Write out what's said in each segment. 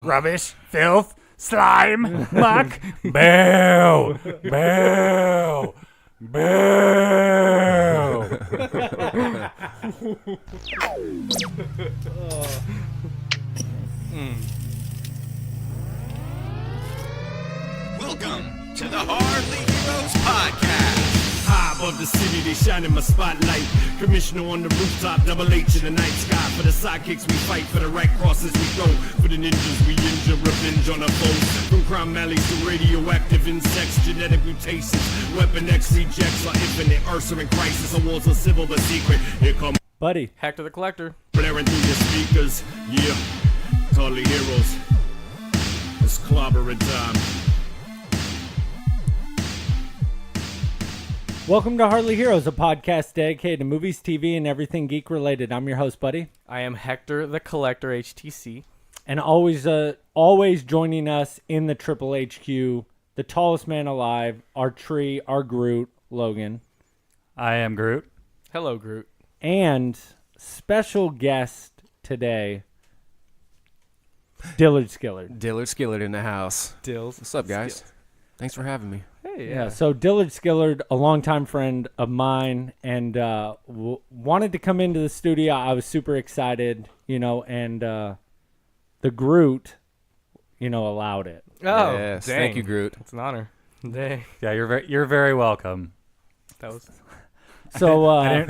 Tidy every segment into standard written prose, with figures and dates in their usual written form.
rubbish, filth, slime, muck. Boo! Boo! Boo! Welcome to the Hardly Heroes Podcast. High above the city, they shine in my spotlight. Commissioner on the rooftop, double H in the night sky. For the sidekicks we fight, for the right crosses we throw. For the ninjas we injure, revenge on our foes. From crime alleys to radioactive insects, genetic mutations. Weapon X rejects our infinite Ursa in crisis. The walls are civil but secret. Here come Buddy. Hector the Collector. blaring through your speakers. Yeah, it's Hardly Heroes. It's clobbering time. Welcome to Hardly Heroes, a podcast dedicated to movies, TV, and everything geek-related. I'm your host, Buddy. I am Hector the Collector, HTC. And always joining us in the Triple HQ, the tallest man alive, our tree, our Groot, Logan. I am Groot. Hello, Groot. And special guest today, Dillard Skillard. Dillard Skillard in the house. Dills. What's up, guys? Thanks for having me. Hey, Yeah, so Dillard Skillard, a longtime friend of mine, and wanted to come into the studio. I was super excited, and the Groot, allowed it. Oh, Yes, dang. thank you, Groot. It's an honor. Dang. Yeah, you're very welcome. That was... So I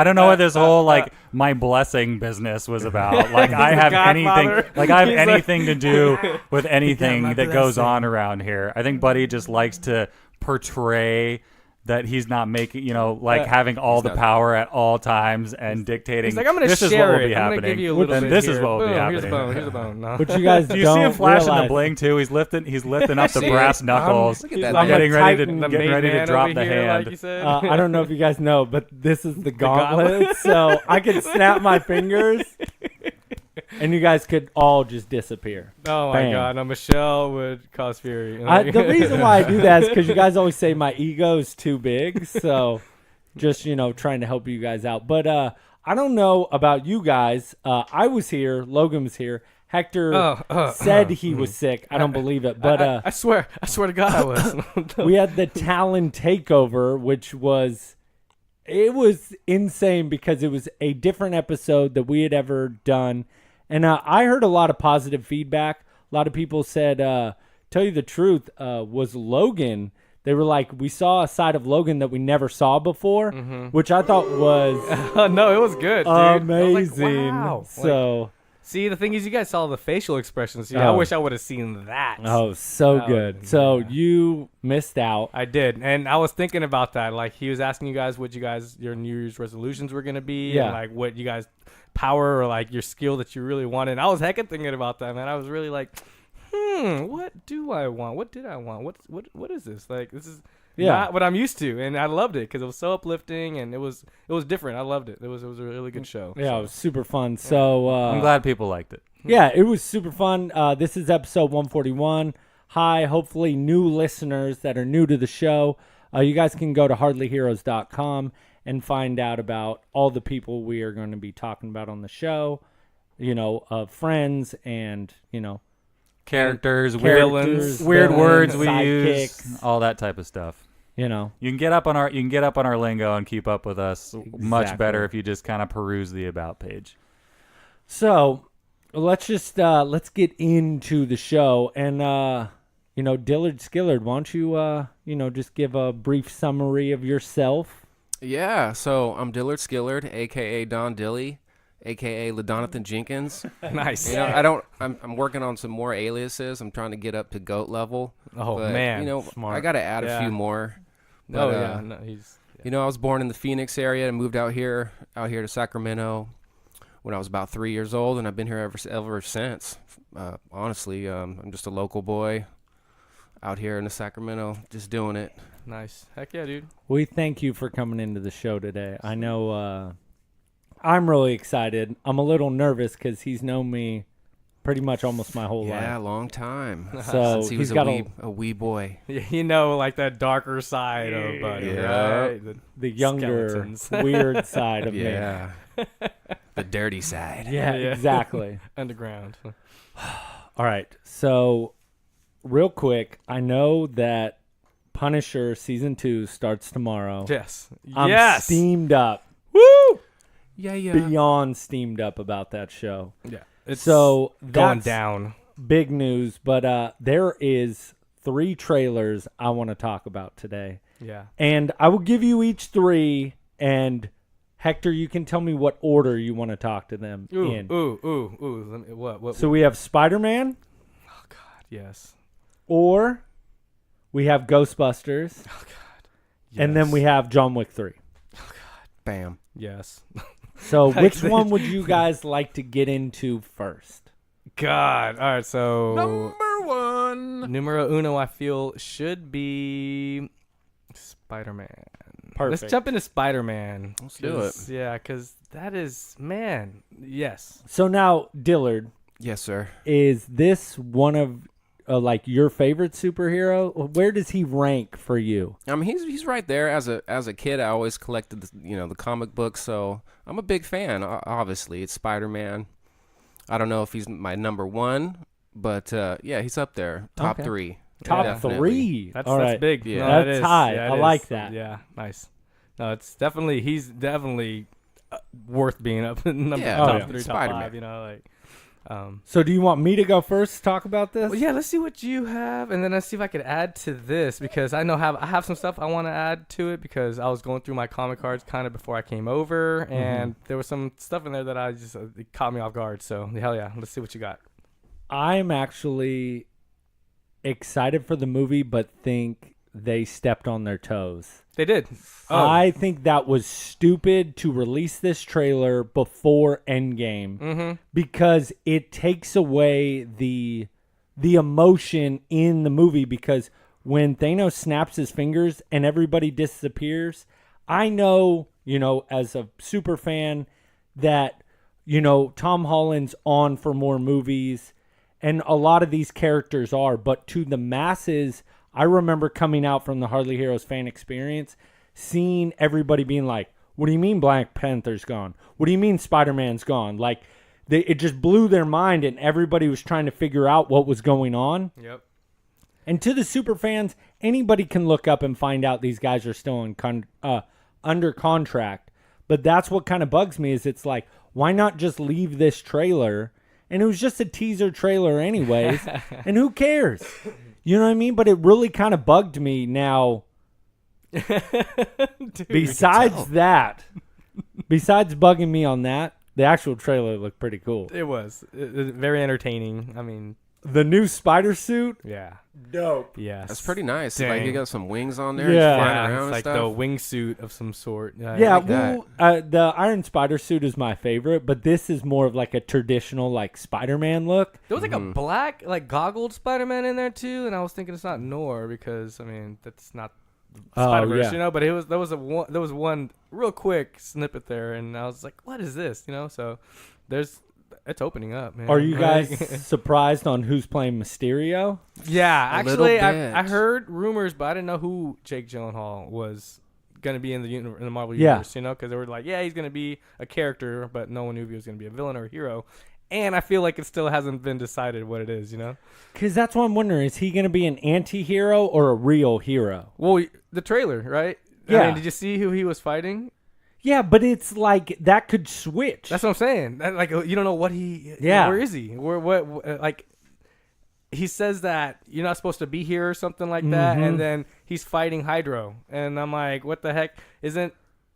don't know what this whole my blessing business was about. Like I have anything to do with anything that goes on around here. I think Buddy just likes to portray that he's not making, having all the power at all times and dictating. He's like, I'm going to this is share what will it. be I'm happening. going to give you a little Then bit this here. is what will be Boom, happening. Here's a bone. Here's a bone. No. but you guys Do you see him flashing realize, the bling too? He's lifting up the brass knuckles, Look at that. I'm getting a ready titan. to drop the hand. Like you said. I don't know if you guys know, but this is the gauntlet, so I could snap my fingers, and you guys could all just disappear. Oh, my Bam. God. Now, Michelle would cause fury. The reason why I do that is because you guys always say my ego is too big, so just, trying to help you guys out. But I don't know about you guys. I was here. Logan was here. Hector said he was sick. I don't believe it. But I swear to God I was. we had the Talon takeover, which was insane because it was a different episode that we had ever done. And I heard a lot of positive feedback. A lot of people said, tell you the truth, was Logan. They were like, we saw a side of Logan that we never saw before, which I thought was No, it was good, dude. amazing. I was like, wow. So, See, the thing is, you guys saw the facial expressions. I wish I would have seen that. so good. So you missed out. I did, and I was thinking about that. Like, he was asking you guys what your New Year's resolutions were going to be, Yeah. and like what you guys power or like your skill that you really wanted. And I was heckin' thinking about that, man. I was really like, what do I want? What did I want? What is this? Like, this is not what I'm used to, and I loved it because it was so uplifting and it was different. I loved it. It was a really good show. Yeah, it was super fun. So I'm glad people liked it. yeah, it was super fun. This is episode 141. Hi, hopefully new listeners that are new to the show. You guys can go to hardlyheroes.com and find out about all the people we are going to be talking about on the show. Friends and, Characters, villains, weird words we sidekicks. use, all that type of stuff. You can get up on our lingo and keep up with us much Exactly. better if you just kind of peruse the about page. So let's just let's get into the show. And Dillard Skillard, why don't you just give a brief summary of yourself? Yeah, so I'm Dillard Skillard, a.k.a. Don Dilly, a.k.a. LaDonathan Jenkins. Nice. I'm working on some more aliases. I'm trying to get up to GOAT level. Oh, but, man. Smart. I got to add a few more. But, I was born in the Phoenix area and moved out here to Sacramento when I was about 3 years old, and I've been here ever since. Honestly, I'm just a local boy out here in the Sacramento, just doing it. Nice. Heck yeah, dude. We thank you for coming into the show today. I know I'm really excited. I'm a little nervous because he's known me pretty much almost my whole Yeah, life. long time. So Since he was a wee boy. Like that darker side of Buddy, Yeah. right? The younger, Skeletons. weird side of me. Yeah. The dirty side. Yeah, exactly. Underground. All right. So, real quick, I know that Punisher Season 2 starts tomorrow. Yes. I'm steamed up. Woo! Yeah. Beyond steamed up about that show. Yeah. It's so going that's down. big news, but there is 3 trailers I want to talk about today. Yeah. And I will give you each 3, and Hector, you can tell me what order you want to talk to them in. Ooh. Let me, what? So we have Spider-Man. Oh, God. Yes. Or we have Ghostbusters. Oh, God. Yes. And then we have John Wick 3. Oh, God. Bam. Yes. So which one would you guys like to get into first? God. All right, so Number 1. numero uno, I feel, should be Spider-Man. Perfect. Let's jump into Spider-Man. Let's do it. Yeah, because that is, man, yes. So now, Dillard, Yes, sir. is this one of like your favorite superhero? Where does he rank for you? I mean, he's right there. As a kid, I always collected the comic books, so I'm a big fan. Obviously, it's Spider-Man. I don't know if he's my number 1, but yeah, he's up there, top Okay. 3. Top Definitely. 3. That's All right. big. Yeah. No, That's it is. high. Yeah, I it like is. that. Yeah, nice. No, he's definitely worth being up in number Yeah. top Oh, yeah. 3, top Spider-Man. 5, So do you want me to go first to talk about this? Well, yeah, let's see what you have, and then let's see if I could add to this, because I know I have some stuff I want to add to it, because I was going through my comic cards kind of before I came over, and there was some stuff in there that I just it caught me off guard. So hell yeah, let's see what you got. I'm actually excited for the movie, but think they stepped on their toes. They did. I think that was stupid to release this trailer before Endgame because it takes away the emotion in the movie, because when Thanos snaps his fingers and everybody disappears, I know, as a super fan that, Tom Holland's on for more movies, and a lot of these characters are, but to the masses, I remember coming out from the Hardly Heroes fan experience, seeing everybody being like, what do you mean Black Panther's gone? What do you mean Spider-Man's gone? Like, it just blew their mind, and everybody was trying to figure out what was going on. Yep. And to the super fans, anybody can look up and find out these guys are still under contract. But that's what kind of bugs me, is it's like, why not just leave this trailer? And it was just a teaser trailer anyways, and who cares? You know what I mean? But it really kind of bugged me now. Dude, Besides bugging me on that, the actual trailer looked pretty cool. it was very entertaining. I mean, The new spider suit, yeah, dope. yes, That's pretty nice. Dang. Like, you got some wings on there. Yeah. He's flying Yeah, around it's and like stuff. the wingsuit of some sort. Yeah, like that. the Iron Spider suit is my favorite, but this is more of like a traditional like Spider-Man look. There was like a black, like goggled Spider-Man in there too, and I was thinking it's not Nor, because I mean that's not Spider-Verse, yeah. But there was one real quick snippet there, and I was like, what is this, So it's opening up, man. Are you Like- guys surprised on who's playing Mysterio? Yeah, A little actually, bit. I heard rumors, but I didn't know who Jake Gyllenhaal was gonna be in the Marvel Yeah. universe, because they were like, yeah, he's gonna be a character, but no one knew if he was gonna be a villain or a hero. And I feel like it still hasn't been decided what it is, Because that's what I'm wondering. Is he going to be an anti-hero or a real hero? Well, the trailer, right? I Yeah. mean, did you see who he was fighting? Yeah, but it's like that could switch. That's what I'm saying. Like, you don't know what he. Yeah. Where is he? What? Like, he says that you're not supposed to be here or something like that, and then he's fighting Hydro, and I'm like, what the heck?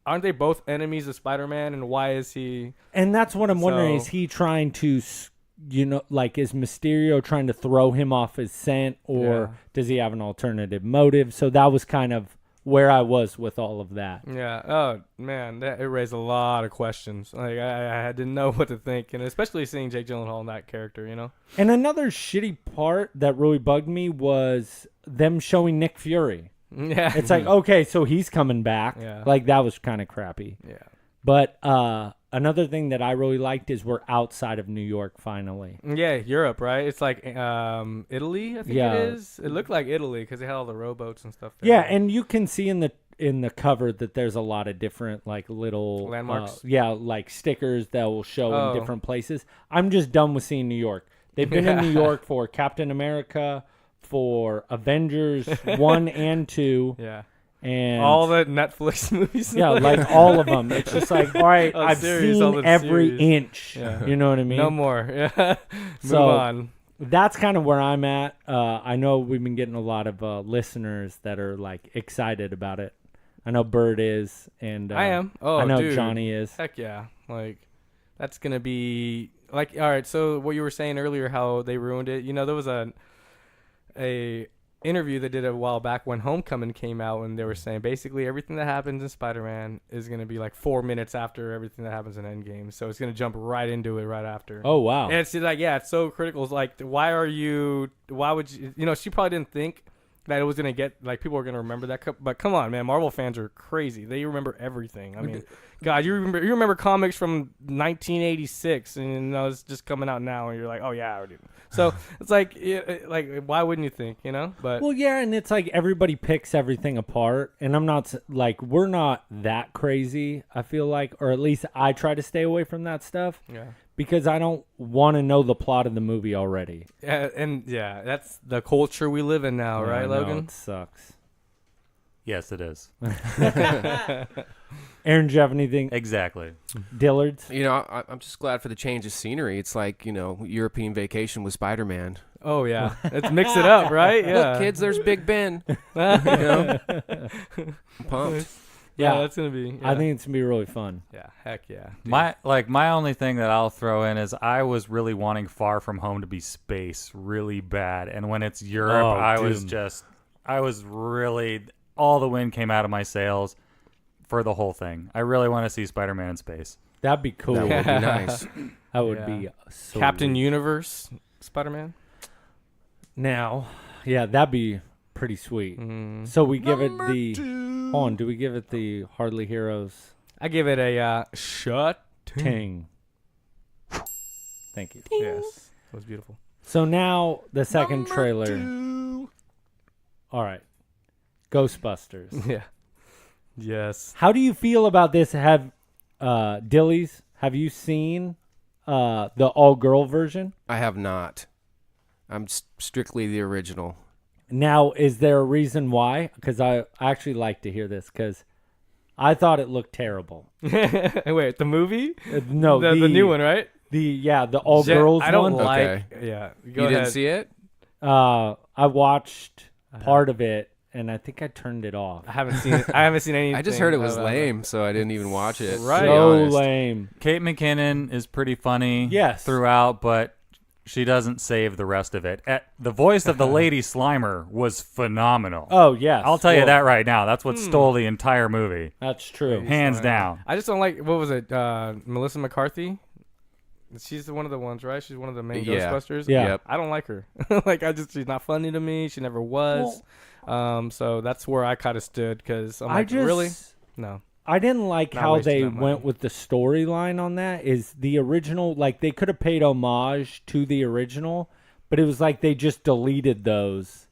Aren't they both enemies of Spider-Man? And why is he? And that's what I'm wondering. So- Is he trying to, like, is Mysterio trying to throw him off his scent, or Yeah. does he have an alternative motive? So that was kind of where I was with all of that. Yeah. Oh man, it raised a lot of questions. Like I didn't know what to think, and especially seeing Jake Gyllenhaal in that character. And another shitty part that really bugged me was them showing Nick Fury. Yeah. It's like, okay, so he's coming back. Yeah. Like, that was kind of crappy. Yeah. But another thing that I really liked is we're outside of New York finally. Yeah, Europe, right? It's like Italy, I think Yeah. it is. It looked like Italy because they had all the rowboats and stuff there. Yeah, and you can see in the cover that there's a lot of different like little Landmarks? like stickers that will show Oh. in different places. I'm just done with seeing New York. They've been in New York for Captain America, for Avengers 1 and 2. Yeah. And all the Netflix movies. Yeah, like all of them. It's just like, all right, I've seen every inch. Yeah. You know what I mean? No more. Yeah. Move so on. That's kind of where I'm at. I know we've been getting a lot of listeners that are like excited about it. I know Bird is, and I am. Oh, I know dude. Johnny is. Heck yeah! Like that's gonna be like all right. So what you were saying earlier, how they ruined it. You know, there was a interview they did a while back when Homecoming came out, and they were saying basically everything that happens in Spider-Man is gonna be like 4 minutes after everything that happens in Endgame. So it's gonna jump right into it right after. Oh wow! And it's like it's so critical. It's like why would you? You know, she probably didn't think that it was gonna get like people are gonna remember that. But come on, man, Marvel fans are crazy. They remember everything. I mean, God, you remember comics from 1986, and you know, it's just coming out now, and you're like, oh yeah, I already. So it's like why wouldn't you think, you know? But well, yeah, and it's like everybody picks everything apart, and I'm not like we're not that crazy. I feel like, or at least I try to stay away from that stuff. Yeah. Because I don't want to know the plot of the movie already. Yeah, and that's the culture we live in now, right, Logan? It sucks. Yes, it is. Aaron, do you have anything? Exactly. Dillard's? You know, I'm just glad for the change of scenery. It's like, you know, European vacation with Spider-Man. Oh, yeah. Let's mix it up, right? Yeah. Look, kids, there's Big Ben. You know? I'm pumped. Yeah, that's gonna be. I think it's gonna be really fun. Yeah, heck yeah. Dude. My only thing that I'll throw in is I was really wanting Far From Home to be space really bad, and when it's Europe, I was really all the wind came out of my sails for the whole thing. I really want to see Spider-Man in space. That'd be cool. That would be nice. That would be so Captain Universe, Spider-Man. Now, yeah, that'd be pretty sweet. So we give it the. Hold on, do we give it the Hardly Heroes? I give it a shut ting. Thank you. Yes, that was beautiful. So now the second trailer. All right, Ghostbusters. Yeah. Yes. How do you feel about this? Have Dilly's? Have you seen the all-girl version? I have not. I'm strictly the original. Now, is there a reason why? Because I actually like to hear this because I thought it looked terrible. Wait, the movie? No, the new one, right? The all girls one. I don't like. Okay. Yeah, you didn't see it? I watched part of it and I think I turned it off. I haven't seen anything. I just heard it was lame, so I didn't even watch it. Right. So lame. Kate McKinnon is pretty funny throughout, but she doesn't save the rest of it. The voice of the Lady Slimer was phenomenal. Oh, yes. I'll tell you that right now. That's what stole the entire movie. That's true. Hands down. I just don't like, what was it, Melissa McCarthy? She's one of the ones, right? She's one of the main Ghostbusters. Yeah. Yep. I don't like her. She's not funny to me. She never was. So that's where I kind of stood because I'm like, really? No. I didn't like how they went with the storyline on that. Is the original, like they could have paid homage to the original, but it was like they just deleted those.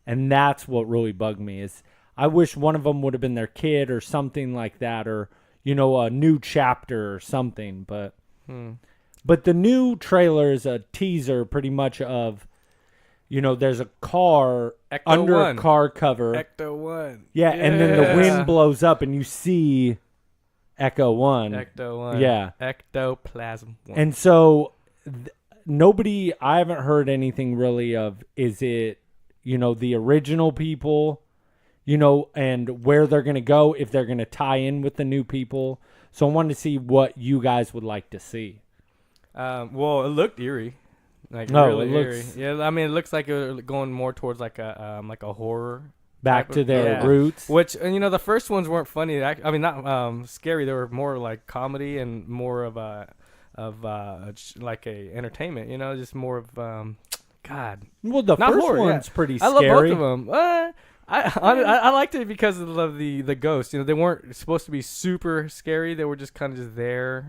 And that's what really bugged me is I wish one of them would have been their kid or something like that, or, you know, a new chapter or something. But the new trailer is a teaser pretty much of, you know, there's a car under a car cover. Ecto-1. Yeah, and then the wind blows up and you see Ecto-1. Ecto-1. Yeah. Ectoplasm 1. And so I haven't heard anything really of, is it, you know, the original people, you know, and where they're going to go, if they're going to tie in with the new people. So I wanted to see what you guys would like to see. Well, it looked eerie. Like no, really it looks. Eerie. Yeah, I mean, it looks like it going more towards like a horror. Back to their roots. Which, and you know, the first ones weren't funny. I mean, not scary. They were more like comedy and more of like a entertainment. You know, just more of God. Well, the not first horror, one's pretty I scary. love both of them. I liked it because of the ghosts. You know, they weren't supposed to be super scary. They were just kind of just there.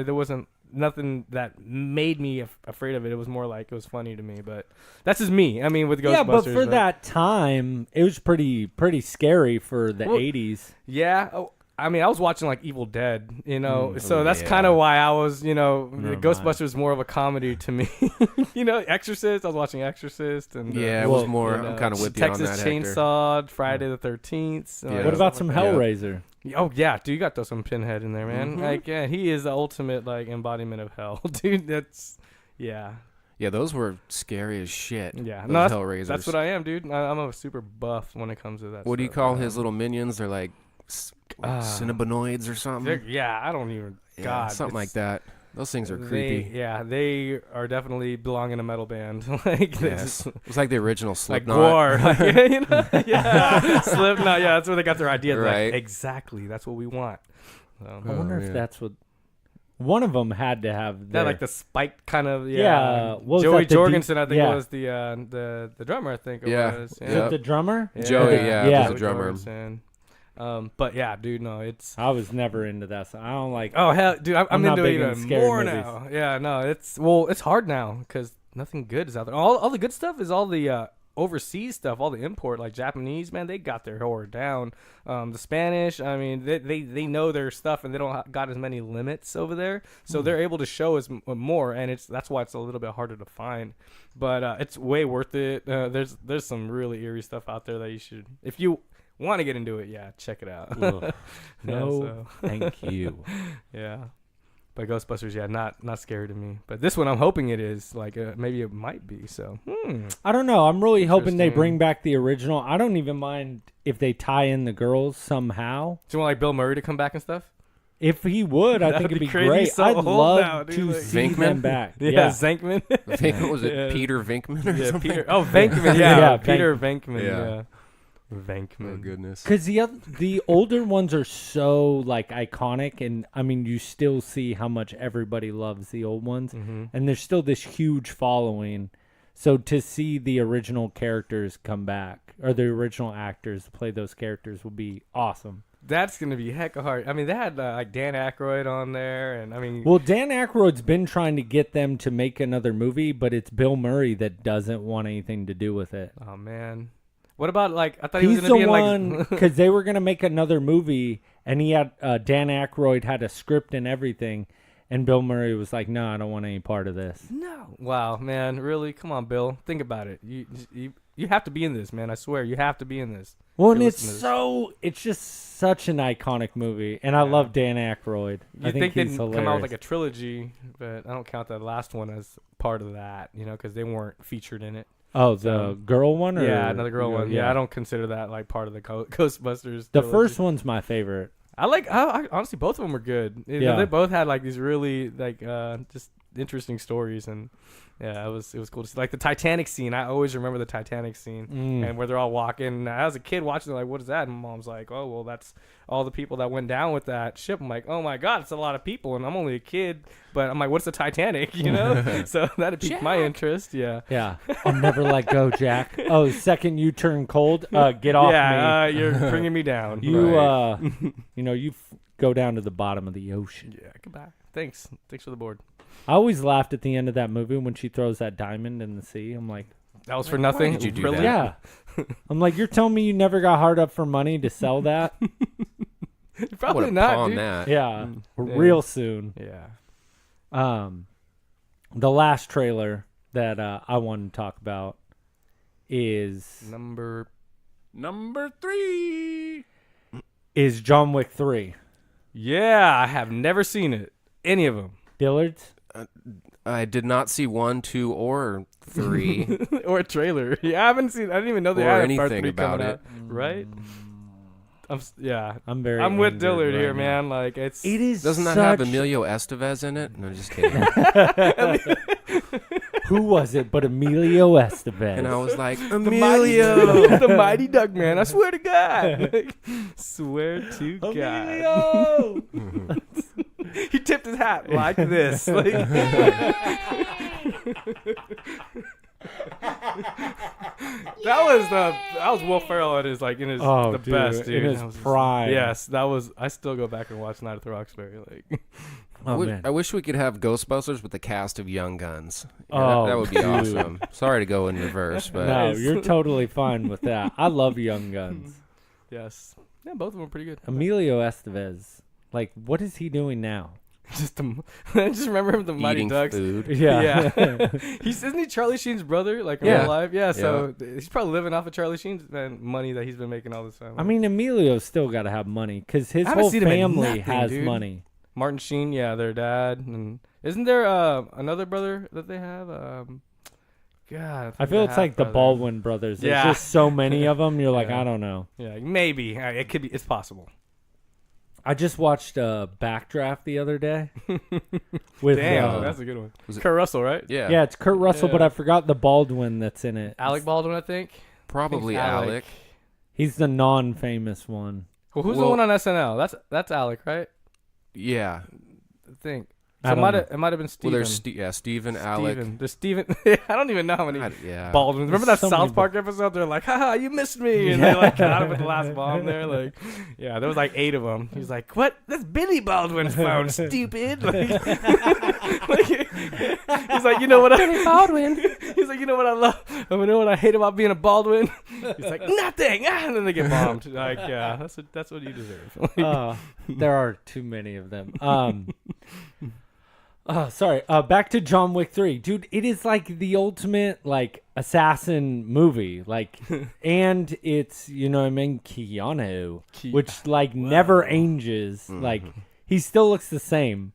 There wasn't nothing that made me afraid of it. It was more like it was funny to me, but that's just me. I mean, with Ghostbusters. Yeah, but for that time, it was pretty scary for the 80s. Yeah. Oh, I mean, I was watching like Evil Dead, you know, so that's kind of why I was, you know, Ghostbusters was more of a comedy to me. You know, Exorcist. I was watching Exorcist, and it was more. I'm kind of with you on that. Texas Chainsaw, Friday the 13th. What about some Hellraiser? Oh yeah, dude, you got to throw some Pinhead in there, man. Like, yeah, he is the ultimate like embodiment of hell, dude. That's Yeah, those were scary as shit. Yeah, no, Hellraisers. That's what I am, dude. I'm a super buff when it comes to that. What do you call his little minions? They're like Cinnabinoids or something. I don't even. God, something like that. Those things are creepy. They are definitely belong in a metal band. Like, yes, it's like the original Slipknot. Like Gore, you know? Slipknot. Yeah, that's where they got their idea. Right. Like, exactly. That's what we want. So, I wonder if that's what. One of them had to have. Yeah, like the spiked kind of. Joey Jorgensen, I think, was the drummer. I think. It was. Is it the drummer? Joey, was the drummer. Jorgensen. But yeah, dude, no, I was never into that. So I don't like. Oh hell, dude, I'm into it even more movies. now. Yeah, no, it's hard now because nothing good is out there. All the good stuff is all the overseas stuff, all the import, like Japanese, man, they got their horror down. The Spanish, I mean, they know their stuff and they don't got as many limits over there, so they're able to show us more, and that's why it's a little bit harder to find. But it's way worth it. There's some really eerie stuff out there that you should, if you want to get into it, check it out. Thank you. Yeah, but Ghostbusters, not scary to me. But this one, I'm hoping it is. Like, maybe it might be. So I don't know. I'm really hoping they bring back the original. I don't even mind if they tie in the girls somehow. Do you want like Bill Murray to come back and stuff? If he would, I think it'd be great. So I'd love to see them back. Yeah, Venkman. Venkman, was it Peter Venkman or something? Peter. Oh, Venkman. Yeah, Peter Venkman. Yeah. Venkman. Oh goodness. Because the older ones are so like iconic, and I mean you still see how much everybody loves the old ones, and there's still this huge following. So to see the original characters come back, or the original actors to play those characters, will be awesome. That's gonna be hecka hard. I mean, they had like Dan Aykroyd on there, and I mean, well, Dan Aykroyd's been trying to get them to make another movie, but it's Bill Murray that doesn't want anything to do with it. Oh man. What about, like, I thought he was going to be in, like... He's the one, because they were going to make another movie, and he had, Dan Aykroyd had a script and everything, and Bill Murray was like, no, I don't want any part of this. No. Wow, man, really? Come on, Bill. Think about it. You have to be in this, man. I swear, you have to be in this. Well, and it's just such an iconic movie, and I love Dan Aykroyd. I think he's hilarious. Come out with, like, a trilogy, but I don't count that last one as part of that, you know, because they weren't featured in it. Oh, the girl one? Or another girl one. Yeah, I don't consider that like part of the Ghostbusters. The first one's my favorite. I honestly, both of them were good. You know, they both had like these really like just interesting stories, and it was cool to see. Like the Titanic scene, I always remember the Titanic scene, and where they're all walking. And I was a kid watching, like, what is that? And Mom's like, oh, well, that's all the people that went down with that ship. I'm like, oh my God, it's a lot of people, and I'm only a kid. But I'm like, what's the Titanic? You know? So that piqued my interest. Yeah. Yeah. I'll never let go, Jack. Oh, second you turn cold, get off me. Yeah, you're bringing me down. You, you go down to the bottom of the ocean. Yeah, goodbye. Thanks for the board. I always laughed at the end of that movie when she throws that diamond in the sea. I'm like, that was for nothing. Why did you do that? Yeah. I'm like, you're telling me you never got hard up for money to sell that? Probably not, dude. That. Yeah, real soon. Yeah. The last trailer that I want to talk about is number 3 is John Wick 3. Yeah, I have never seen it. Any of them. Dillard's? I did not see 1, 2, or 3. Or a trailer. Yeah, I haven't seen. I didn't even know they or had anything part 3 about coming it. out. Right? I'm very. I'm with angered Dillard right here, now. man. Like It is. Doesn't that have Emilio Esteves in it? No, just kidding. Who was it but Emilio Esteves? And I was like, Emilio, the mighty Duck Man. I swear to God. Like, swear to God. Emilio. He tipped his hat like this. Like, that was Will Ferrell at his the best, dude. In his prime. Yes, that was. I still go back and watch Night at the Roxbury. Like, man. I wish we could have Ghostbusters with the cast of Young Guns. Yeah, that would be awesome. Sorry to go in reverse, but no, you're totally fine with that. I love Young Guns. Yes. Yeah, both of them are pretty good. Emilio Esteves, like, what is he doing now? I just remember him, the Mighty Eating Ducks. food. Yeah. Isn't he Charlie Sheen's brother, like in Yeah. real life? Yeah, so he's probably living off of Charlie Sheen's money that he's been making all this time. I mean, Emilio's still got to have money because his I haven't whole seen him in family nothing, has dude. money. Martin Sheen, yeah, their dad, and isn't there another brother that they have? God, I feel it's like the Baldwin brothers. There's just so many of them. You're like, I don't know. Yeah, maybe it could be. It's possible. I just watched Backdraft the other day. With Damn, that's a good one. Kurt Russell, right? Yeah. yeah, it's Kurt Russell, Yeah. but I forgot the Baldwin that's in it. Alec Baldwin, I think. Probably Alec. He's the non-famous one. Well, who's the one on SNL? That's Alec, right? Yeah. I think. I So don't know. it might have been Steven. Well, there's Steven, Alec. There's Steven. I don't even know how many Yeah. Baldwins. Remember that So South many Park episode? They're like, haha, you missed me. And they like got him with the last bomb there. Like, yeah, there was like 8 of them. He's like, what? That's Billy Baldwin's phone, stupid. Like, he's like, you know what? Billy Baldwin. He's like, you know what I love? You know what I hate about being a Baldwin? He's like, nothing. And then they get bombed. Like, yeah, that's what you deserve. There are too many of them. Sorry. Back to John Wick 3. Dude, it is like the ultimate like assassin movie. Like and it's, you know what I mean, Keanu, which like never ages. Like he still looks the same.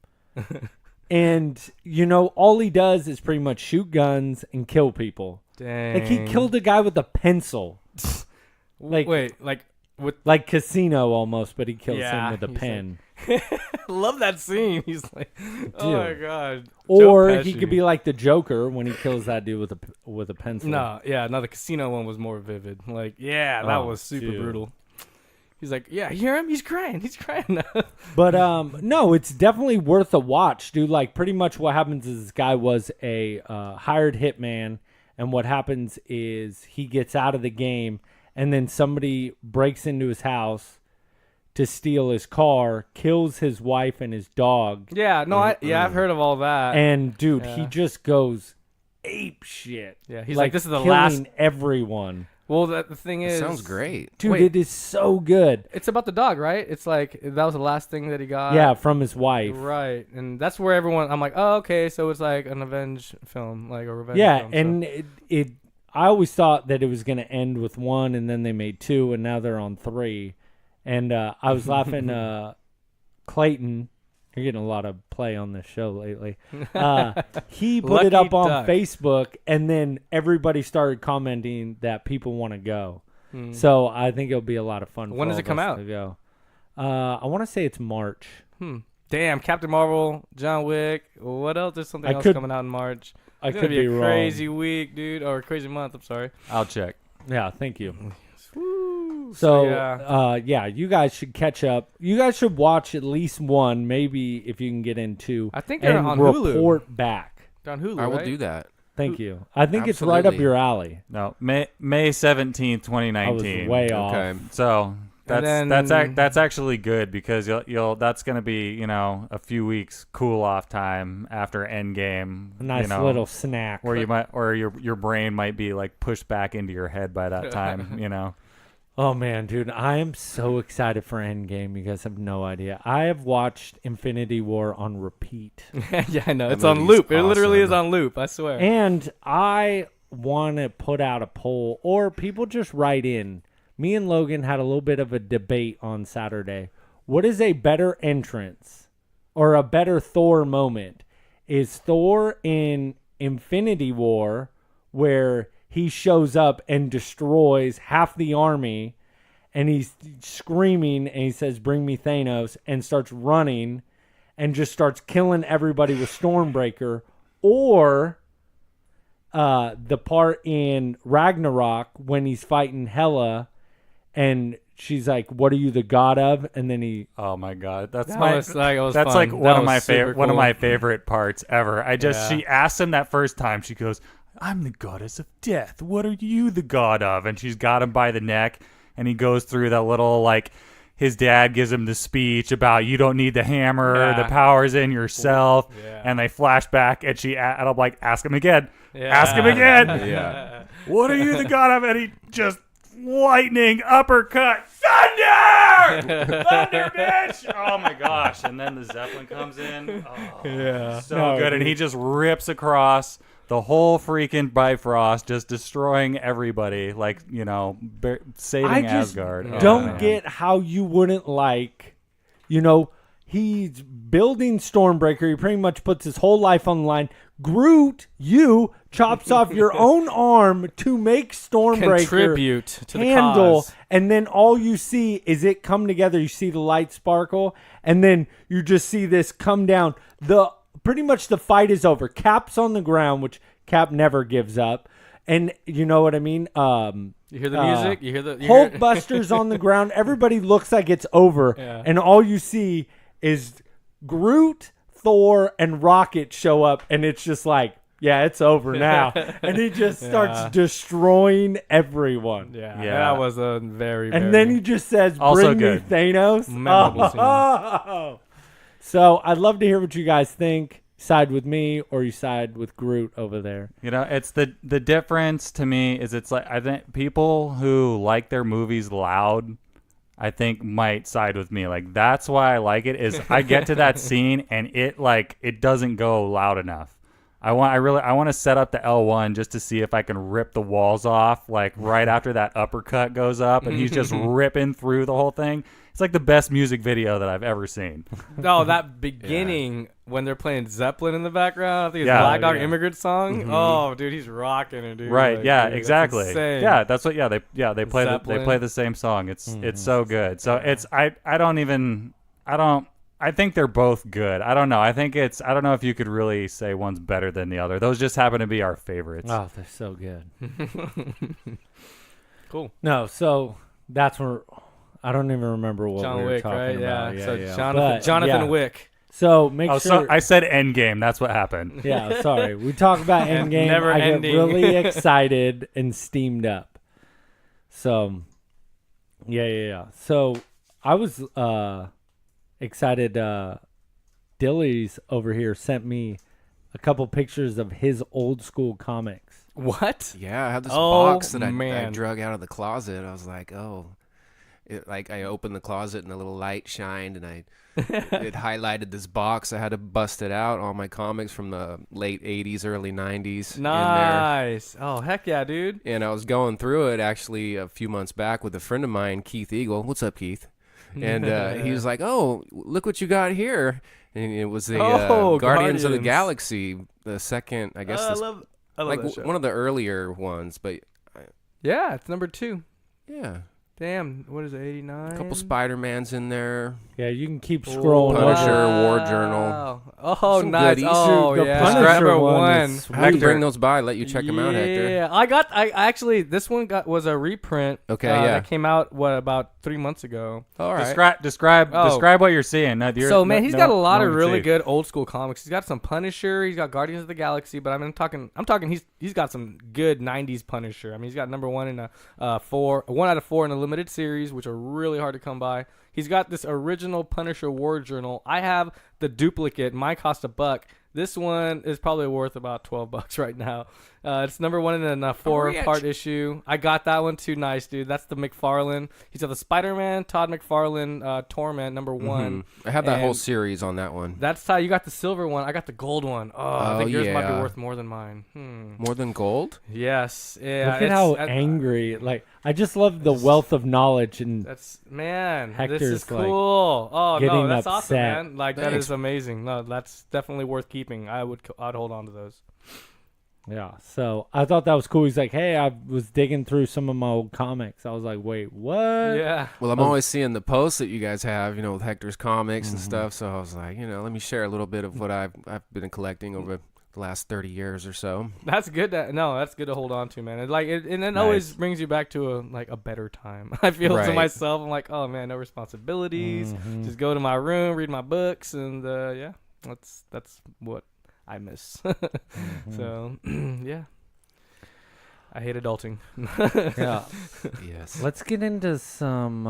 And you know, all he does is pretty much shoot guns and kill people. Dang. Like he killed a guy with a pencil. Like Wait, like with like Casino almost, but he kills him with a he's pen. love that scene. He's like, oh my god. Or Joe he Pesci. could be like the Joker when he kills that dude with a pencil. No, the Casino one was more vivid. Like, that was super brutal. He's like, yeah, you hear him? He's crying. He's crying. But no, it's definitely worth a watch, dude. Like pretty much what happens is this guy was a hired hitman, and what happens is he gets out of the game, and then somebody breaks into his house to steal his car, kills his wife and his dog. Yeah, no, I've heard of all that. And dude, he just goes ape shit. Yeah, he's like, this is the killing last. everyone. Well, the thing is, Sounds great. Dude, Wait. it is so good. It's about the dog, right? It's like that was the last thing that he got. Yeah, from his wife. Right, and that's where everyone. I'm like, oh, okay, so it's like an revenge film, like a revenge. Yeah, film, and it. I always thought that it was going to end with 1, and then they made 2, and now they're on 3. And I was laughing. Clayton, you're getting a lot of play on this show lately. He put it Lucky up on duck. Facebook, and then everybody started commenting that people want to go. So I think it'll be a lot of fun. When for does it all come of us out? to go. I want to say it's March. Damn, Captain Marvel, John Wick. What else? There's something else coming out in March. I It's could gonna be a wrong. crazy week, dude, or a crazy month. I'm sorry. I'll check. Yeah, thank you. Woo. So, yeah. you guys should catch up. You guys should watch at least 1, maybe if you can get in 2. I think they're and on Hulu. report back. On Hulu, I will right? do that. Thank you. I think it's right up Absolutely. your alley. No, May 17th, I was 2019. way off. Okay. So then- that's actually good because you'll that's gonna be a few weeks cool off time after Endgame. A nice little snack. where you might or your brain might be like pushed back into your head by that time. Oh man, dude, I am so excited for Endgame. You guys have no idea. I have watched Infinity War on repeat. Yeah, I know. That It's on movie's loop. It literally awesome. is on loop. I swear. And I want to put out a poll, or people just write in. Me and Logan had a little bit of a debate on Saturday. What is a better entrance or a better Thor moment? Is Thor in Infinity War where he shows up and destroys half the army and he's screaming and he says, "Bring me Thanos," and starts running and just starts killing everybody with Stormbreaker? Or the part in Ragnarok when he's fighting Hela and she's like, "What are you the god of?" And then he Oh my god, that's That my was like that's fun. like That one of was my super favorite one of cool. my favorite parts ever. Yeah. She asked him that first time. She goes, "I'm the goddess of death. What are you the god of?" And she's got him by the neck, and he goes through that little like. His dad gives him the speech about you don't need the hammer, Yeah. the power's in yourself, Yeah. and they flash back, and and I'm like, ask him again, Yeah. ask him again. Yeah. What are you the god of? And he just lightning uppercut, thunder! Thunder, bitch! Oh my gosh! And then the Zeppelin comes in. Oh, Yeah. so good, and he just rips across the whole freaking Bifrost, just destroying everybody, like, saving I just Asgard. don't get how you wouldn't like, he's building Stormbreaker. He pretty much puts his whole life on the line. Groot, you chops off your own arm to make Stormbreaker contribute to the handle, cause. and then all you see is it come together. You see the light sparkle, and then you just see this come down. Pretty much the fight is over. Cap's on the ground, which Cap never gives up, and you know what I mean. You hear the music. You hear the Hulkbuster's on the ground. Everybody looks like it's over, and all you see is Groot, Thor, and Rocket show up, and it's just like, yeah, it's over now. And he just starts destroying everyone. Yeah, that was a very, and then he just says, Also "Bring good. me Thanos." Memorable scene. So I'd love to hear what you guys think. Side with me or you side with Groot over there. It's the difference to me is it's like I think people who like their movies loud, I think might side with me. Like that's why I like it is I get to that scene and it doesn't go loud enough. I want to set up the L1 just to see if I can rip the walls off like right after that uppercut goes up and he's just ripping through the whole thing. It's like the best music video that I've ever seen. Oh, that beginning when they're playing Zeppelin in the background. I think it's Black Dog Immigrant song. Oh, dude, he's rocking it, dude. Right? Like, yeah, dude, exactly. That's That's what. They play they play the same song. It's so good. So it's I think they're both good. I don't know. I don't know if you could really say one's better than the other. Those just happen to be our favorites. Oh, they're so good. Cool. No, so that's where I don't even remember what John we were Wick, talking right? about. Yeah. So But, Jonathan Wick. So make sure. So I said Endgame. That's what happened. Yeah, sorry. We talk about Endgame. Never I ending. get really excited and steamed up. So, yeah. So I was excited. Dilly's over here sent me a couple pictures of his old school comics. What? Yeah, I have this Oh, box that I man. drug out of the closet. I was like, I opened the closet and a little light shined and it highlighted this box. I had to bust it out. All my comics from the late 80s, early 90s in there. Nice. Oh, heck yeah, dude. And I was going through it actually a few months back with a friend of mine, Keith Eagle. What's up, Keith? And he was like, "Oh, look what you got here!" And it was the Guardians of the Galaxy, the second, I guess, I love like that show. one of the earlier ones. But Yeah, it's number 2. yeah, Damn, what is it, 89? a couple Spider-Mans in there. Yeah, you can keep scrolling. Punisher, over. War Journal. Wow. Oh, Some nice. goodies. Oh, The yeah. Punisher Number one one. is I have to sweet. bring those by. Let you check them out, Hector. Yeah, I actually, this one was a reprint. Okay, yeah. That came out, about 3 months ago. All right. Describe what you're seeing. No, He's got a lot of one to really see. good old school comics. He's got some Punisher. He's got Guardians of the Galaxy. But I'm talking. He's got some good '90s Punisher. I mean, he's got number 1 in a 1 out of 4 in a limited series, which are really hard to come by. He's got this original Punisher War Journal. I have the duplicate. Mine cost $1. This one is probably worth about $12 right now. It's number 1 in a 4-part issue. I got that one too. Nice, dude. That's the McFarlane. He's got the Spider-Man, Todd McFarlane, Torment, number 1. I have that And whole series on that one. That's how you got the silver one. I got the gold one. I think yours might be worth more than mine. More than gold? Yes. Yeah. Look at how angry. Like, I just love the wealth of knowledge and This Hector's, is like, cool. Oh no, getting that's awesome, upset. man. Like that Thanks. is amazing. No, that's definitely worth keeping. I'd hold on to those. yeah. So I thought that was cool. He's like, hey, I was digging through some of my old comics. I was like, wait, what? Yeah. Well, I'm always seeing the posts that you guys have, with Hector's comics and stuff. So I was like, let me share a little bit of what I've been collecting over the last 30 years or so. That's good. That's good to hold on to, man. And it always brings you back to a better time. I feel to Right. myself, I'm like, oh man, no responsibilities. Just go to my room, read my books, and yeah, that's what I miss. So yeah, I hate adulting. Yeah. Yes. Let's get into some.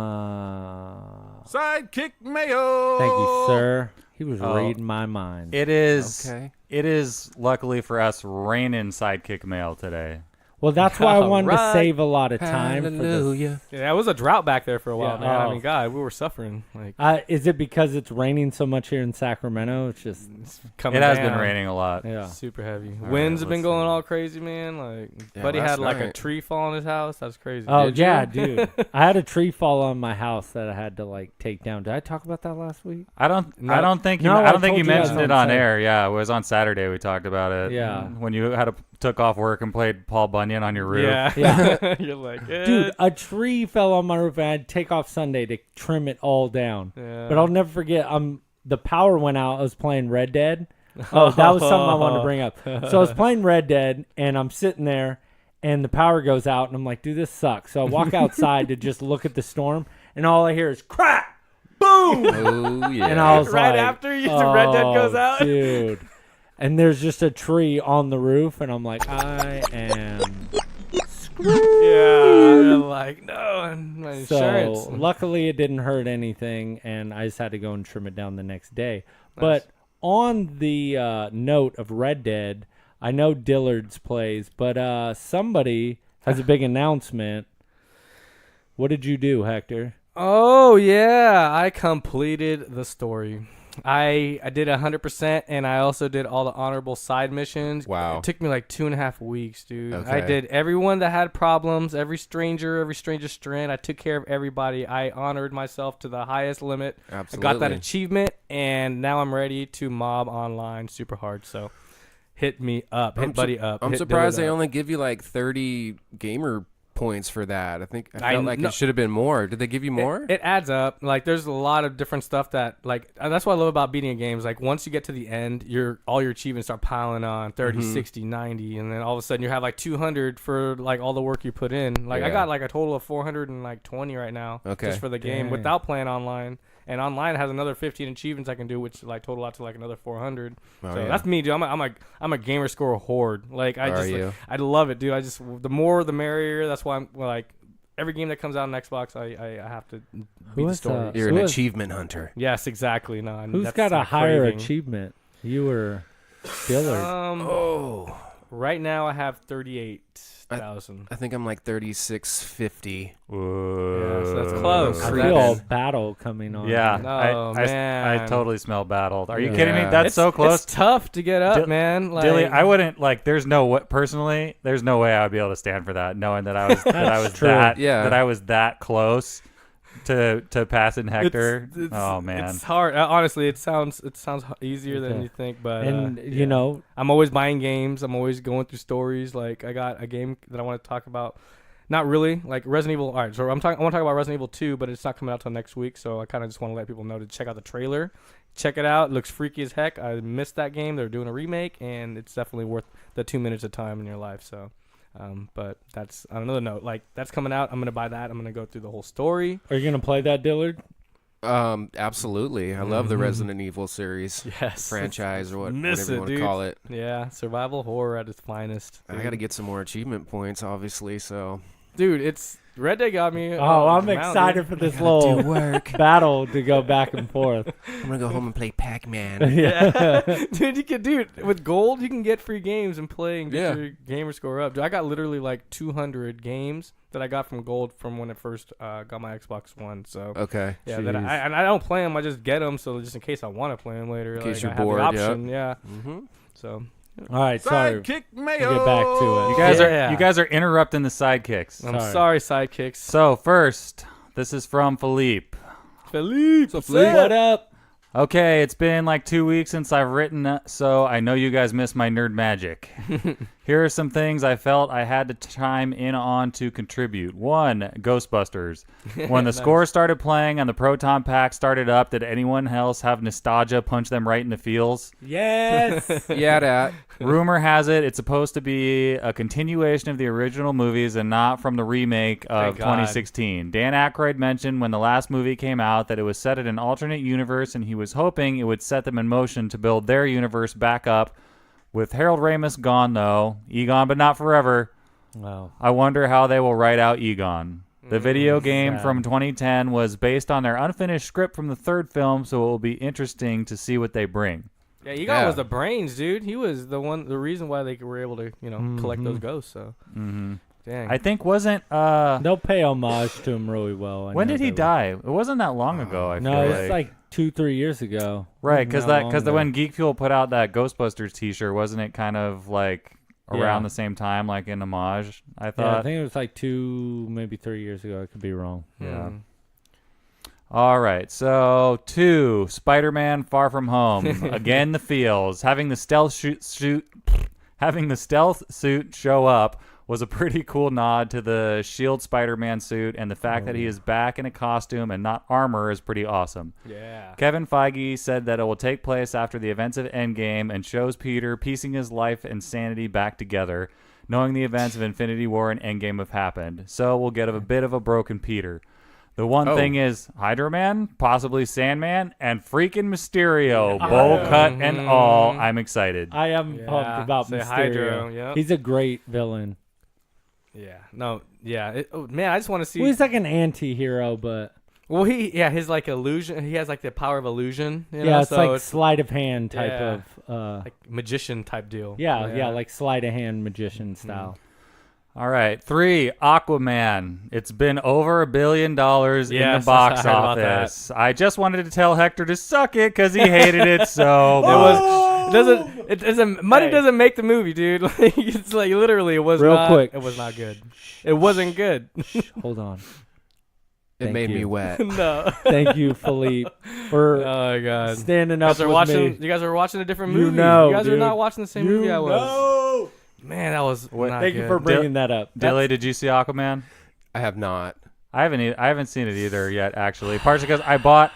Sidekick Mayo. Thank you, sir. He was Oh. reading my mind. It is. Okay. It is luckily for us raining Sidekick mail today. Well, that's why I wanted to save a lot of time for this. Yeah, it was a drought back there for a while, man. I mean, God, we were suffering. Like, is it because it's raining so much here in Sacramento? It's just coming It has down. been raining a lot. Yeah. Super heavy. All Winds right, have been let's going see. all crazy, man. Like, Buddy last had like a night. tree fall on his house. That's crazy. Oh Did you? yeah, dude. I had a tree fall on my house that I had to like take down. Did I talk about that last week? I don't think you. No, I don't think told you you guys mentioned on it on Saturday. air. Yeah, it was on Saturday. We talked about it. Yeah. When you took off work and played Paul Bunyan on your roof. Yeah. Yeah. You're like, Dude, a tree fell on my roof and I had to take off Sunday to trim it all down. Yeah. But I'll never forget, the power went out. I was playing Red Dead. Oh, that was something I wanted to bring up. So I was playing Red Dead and I'm sitting there and the power goes out and I'm like, dude, this sucks. So I walk outside to just look at the storm and all I hear is crack, boom. Oh yeah. And I was right like, after the Red Dead goes out. dude. And there's just a tree on the roof and I'm like, I am Yeah. I'm like, no, and my insurance. So luckily it didn't hurt anything, and I just had to go and trim it down the next day. But on the note of Red Dead, I know Dillard's plays, but somebody has a big announcement. What did you do, Hector? Oh yeah, I completed the story. I did 100%, and I also did all the honorable side missions. Wow. It took me like 2.5 weeks, dude. Okay. I did everyone that had problems, every stranger strand. I took care of everybody. I honored myself to the highest limit. Absolutely. I got that achievement, and now I'm ready to mob online super hard. So hit me up. Hit Buddy up. I'm hit surprised Dillard they up. only give you like 30 gamer points for that. I I felt like kn- it should have been more. Did they give you more? It adds up. Like, there's a lot of different stuff that, like, and that's what I love about beating a game. Is like, once you get to the end, all your achievements start piling on 30, 60, 90, and then all of a sudden you have like 200 for like all the work you put in. Like, I Yeah. got like a total of 420 right now, Okay. just for the game Dang. without playing online. And online has another 15 achievements I can do, which like total out to like another 400. Oh, So yeah. that's me, dude. I'm a gamer score horde. Like, I Are just you? I love it, dude. The more the merrier. That's why I'm like. Every game that comes out on Xbox, I have to beat the is, story. You're Who an is- achievement hunter. Yes, exactly. No, Who's that's got a my higher craving. achievement? You or Dillard? Oh. Right now I have 38,000. I think I'm like 3650. Whoa. Yeah, so that's close. I That's- feel battle coming on. Yeah, Oh, I man. totally smell battled. Are you Yeah. kidding me? That's so close. It's tough to get up, Dil- man. Like, Dilly, I wouldn't like. There's no way. Personally, there's no way I would be able to stand for that, knowing that I was true. that I was that close to passing Hector. It's, Oh man, it's hard. Honestly, it sounds easier than Okay. you think, but And yeah. you know, I'm always buying games. I'm always going through stories. Like, I got a game that I want to talk about. Not really, like Resident Evil. All right, so I want to talk about Resident Evil 2, but it's not coming out till next week. So I kind of just want to let people know to check out the trailer. Check it out. It looks freaky as heck. I missed that game. They're doing a remake, and it's definitely worth the 2 minutes of time in your life. So, but that's on another note. Like, that's coming out. I'm gonna buy that. I'm gonna go through the whole story. are you gonna play that, Dillard? Absolutely. I love the Resident Evil series Yes, franchise or whatever Miss you it, want to dude. call it. Yeah, survival horror at its finest. I got to get some more achievement points, obviously. So Dude, it's Red Dead got me. Oh, I'm mounted. excited for this little battle to go back and forth. I'm gonna go home and play Pac-Man. Yeah. Dude, with gold you can get free games and play and get Yeah. your gamer score up. Dude, I got literally like 200 games that I got from gold from when I first got my Xbox One. So Okay. yeah, that Jeez. I don't play them. I just get them so just in case I want to play them later. In case like, you're I bored, have the yep. option. Yeah. Mm-hmm. So All right, sorry. Sidekick We'll Mayo. get back to it. you guys are interrupting the sidekicks. I'm Sorry. sorry, sidekicks. So first, this is from Philippe. Philippe, What up? Okay, it's been like 2 weeks since I've written, so I know you guys miss my nerd magic. Here are some things I felt I had to chime in on to contribute. 1, Ghostbusters. When the score started playing and the proton pack started up, did anyone else have nostalgia punch them right in the feels? Yes. Yeah, that. Rumor has it it's supposed to be a continuation of the original movies and not from the remake of Thank God. 2016. Dan Aykroyd mentioned when the last movie came out that it was set in an alternate universe and he was hoping it would set them in motion to build their universe back up. With Harold Ramis gone, though, Egon but not forever, Wow. I wonder how they will write out Egon. The video game sad. from 2010 was based on their unfinished script from the third film, so it will be interesting to see what they bring. Yeah, Egon was the brains, dude. He was the reason why they were able to, collect those ghosts. So, dang. I think wasn't they'll pay homage to him really well. When did he die? It wasn't that long ago. I feel it's like 2-3 years ago. Right, because when Geek Fuel put out that Ghostbusters T-shirt, wasn't it kind of like around the same time, like in homage? I thought. Yeah, I think it was like 2, maybe 3 years ago. I could be wrong. Yeah. All right, so 2, Spider-Man: Far From Home. Again, the feels. Having the stealth suit show up was a pretty cool nod to the Shield Spider-Man suit, and the fact that he is back in a costume and not armor is pretty awesome. Yeah. Kevin Feige said that it will take place after the events of Endgame and shows Peter piecing his life and sanity back together, knowing the events of Infinity War and Endgame have happened. So we'll get a bit of a broken Peter. The one thing is Hydro Man, possibly Sandman, and freaking Mysterio, bowl cut and all. I'm excited. I am pumped about Mysterio. Hydro, yep. He's a great villain. Yeah. No. Yeah. Man, I just want to see. Well, he's like an anti-hero, but well, his like illusion. He has like the power of illusion. It's so like sleight of hand type of like magician type deal. Yeah, like sleight of hand magician style. All right, 3, Aquaman. It's been over $1 billion in the box office. I just wanted to tell Hector to suck it because he hated it so much. Money doesn't make the movie, dude. Like, it's like literally, it was quick. It was not good. It wasn't good. Hold on. It made me wet. No. Thank you, Philippe, for oh my God. standing up with me. You guys are watching a different movie. You guys are not watching the same movie I was. Man, that was not Thank good. you for bringing that up. Dilly, did you see Aquaman? I have not. I haven't seen it either yet, actually. Partially because I bought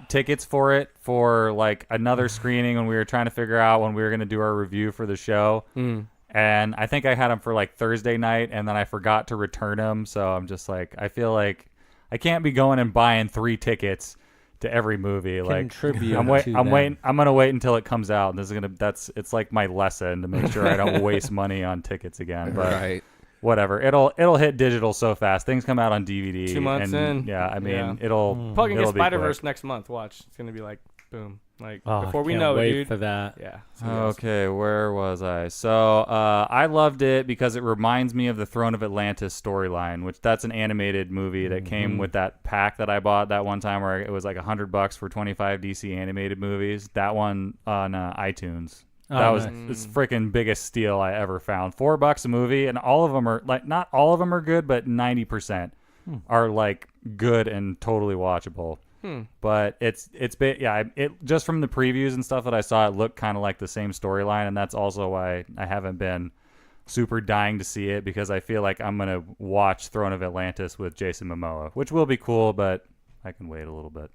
tickets for it for like another screening when we were trying to figure out when we were going to do our review for the show. And I think I had them for like Thursday night, and then I forgot to return them. So I'm just like, I feel like I can't be going and buying 3 tickets to every movie. I'm gonna wait until it comes out. It's like my lesson to make sure I don't waste money on tickets again. But right. Whatever. It'll hit digital so fast. Things come out on DVD 2 months in. Yeah, I mean it'll probably gonna it'll get Spider-Verse next month. Watch. It's gonna be like boom. Like before we know it, dude. For that. Yeah. Okay, where was I? So I loved it because it reminds me of the Throne of Atlantis storyline, which that's an animated movie that came with that pack that I bought that one time where it was like $100 for 25 DC animated movies. That one on iTunes. That was this freaking biggest steal I ever found. $4 a movie, and all of them are like not all of them are good, but 90% are like good and totally watchable. But it just from the previews and stuff that I saw, it looked kind of like the same storyline, and that's also why I haven't been super dying to see it, because I feel like I'm gonna watch Throne of Atlantis with Jason Momoa, which will be cool, but I can wait a little bit.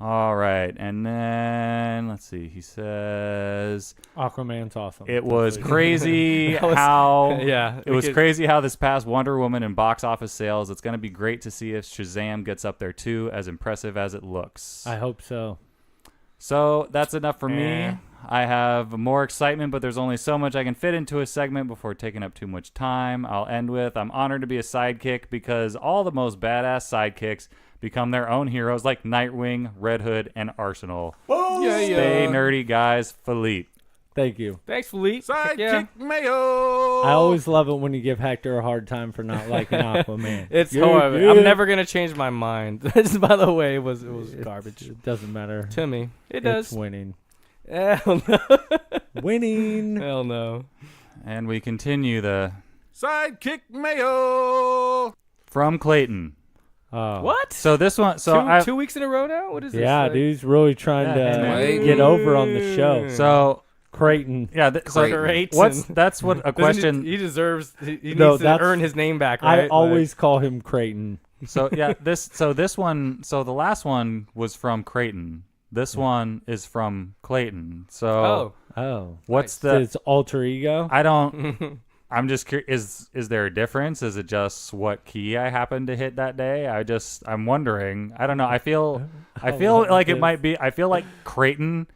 All right, and then let's see. He says Aquaman's awesome. It was crazy how crazy how this past Wonder Woman in box office sales. It's going to be great to see if Shazam gets up there too, as impressive as it looks. I hope so. So that's enough for me. I have more excitement, but there's only so much I can fit into a segment before taking up too much time. I'll end with I'm honored to be a sidekick because all the most badass sidekicks become their own heroes like Nightwing, Red Hood, and Arsenal. Stay nerdy, guys. Philippe. Thank you. Thanks, Philippe. Sidekick Mayo. I always love it when you give Hector a hard time for not liking Aquaman. It's horrible. I'm never gonna change my mind. This, by the way, it was garbage. It doesn't matter to me. It does. It's winning. Hell no. Winning. Hell no. And we continue the Sidekick Mayo from Clayton. What? So this one, 2 weeks in a row now. What is this? Yeah, dude, he's really trying to get over on the show. So Creighton. Yeah, that's what a question. He deserves. He needs to earn his name back. Right? I always call him Creighton. So yeah, this one. So the last one was from Creighton. This one is from Clayton. So what's his alter ego? I don't. I'm just curious. Is there a difference? Is it just what key I happened to hit that day? I'm wondering. I don't know. I feel like it might be. I feel like Creighton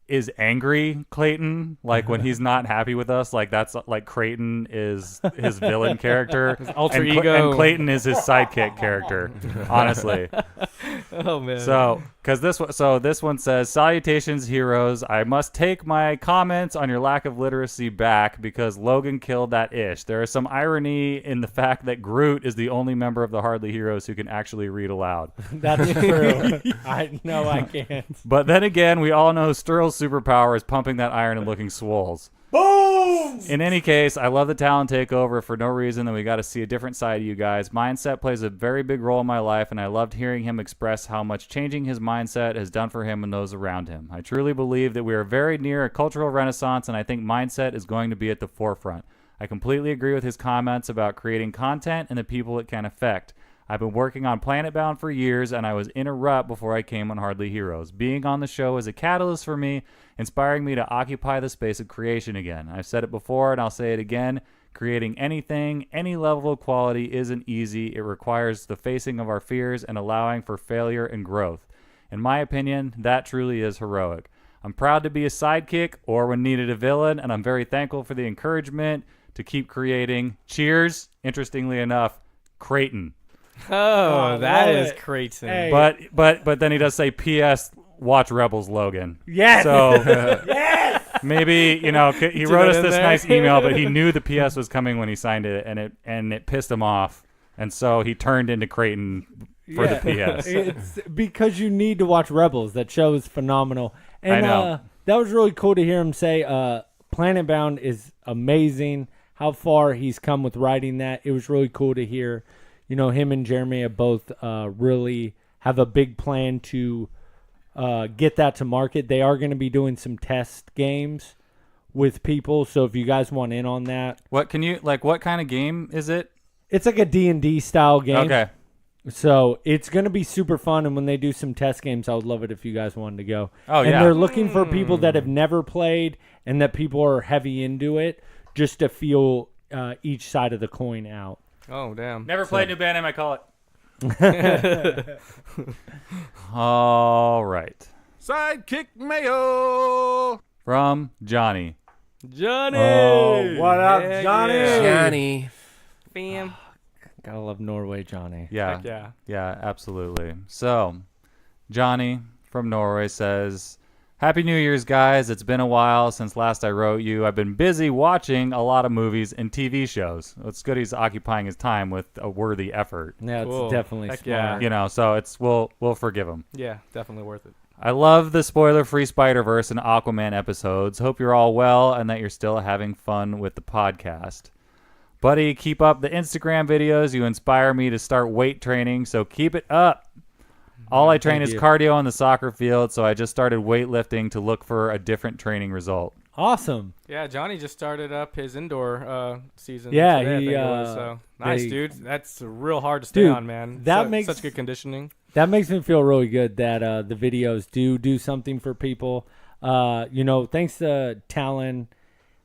is angry Clayton. Like when he's not happy with us. Like that's like Creighton is his villain character. His alter ego. And Clayton is his sidekick character. Honestly. Oh man. So, this one says, "Salutations, heroes. I must take my comments on your lack of literacy back because Logan killed that ish. There is some irony in the fact that Groot is the only member of the Hardly Heroes who can actually read aloud." That's true. I know I can't. But then again, we all know Sterl's superpower is pumping that iron and looking swoles. Boom! In any case, I love the talent takeover for no reason, and we got to see a different side of you guys. Mindset plays a very big role in my life, and I loved hearing him express how much changing his mindset has done for him and those around him. I truly believe that we are very near a cultural renaissance, and I think mindset is going to be at the forefront. I completely agree with his comments about creating content and the people it can affect. I've been working on Planet Bound for years, and I was in a rut before I came on Hardly Heroes. Being on the show is a catalyst for me, inspiring me to occupy the space of creation again. I've said it before, and I'll say it again. Creating anything, any level of quality isn't easy. It requires the facing of our fears and allowing for failure and growth. In my opinion, that truly is heroic. I'm proud to be a sidekick, or when needed, a villain, and I'm very thankful for the encouragement to keep creating. Cheers. Interestingly enough, Creighton. Oh, that is crazy. Hey. But then he does say, "P.S. Watch Rebels, Logan." Yes. So Yes. maybe he wrote us this nice email, but he knew the P.S. was coming when he signed it, and it pissed him off, and so he turned into Creighton for the P.S. It's because you need to watch Rebels. That show is phenomenal, and I know. that was really cool to hear him say. Planet Bound is amazing. How far he's come with writing that. It was really cool to hear. Him and Jeremy have both really have a big plan to get that to market. They are going to be doing some test games with people. So if you guys want in on that. What kind of game is it? It's like a D&D style game. Okay. So it's going to be super fun. And when they do some test games, I would love it if you guys wanted to go. Oh, and yeah. they're looking for people that have never played and that people are heavy into it just to feel each side of the coin out. Oh, damn. Never played New Band, I call it. All right. Sidekick Mayo. From Johnny. Johnny. Oh, what up, Yeah, Johnny? yeah. Johnny. Bam. Gotta love Norway, Johnny. Yeah. Heck yeah. Yeah, absolutely. So, Johnny from Norway says, "Happy New Year's, guys. It's been a while since last I wrote you. I've been busy watching a lot of movies and TV shows." It's good he's occupying his time with a worthy effort. Yeah, Cool. it's definitely Heck smart. yeah. So we'll forgive him. Yeah, definitely worth it. I love the spoiler-free Spider-Verse and Aquaman episodes. Hope you're all well and that you're still having fun with the podcast. Buddy, keep up the Instagram videos. You inspire me to start weight training, so keep it up. All I train is cardio on the soccer field, so I just started weightlifting to look for a different training result. Awesome. Yeah, Johnny just started up his indoor season. Yeah, today, I think he, it was, so nice, dude. That's real hard to stay on, man. That makes such good conditioning. That makes me feel really good that the videos do something for people. Thanks to Talon,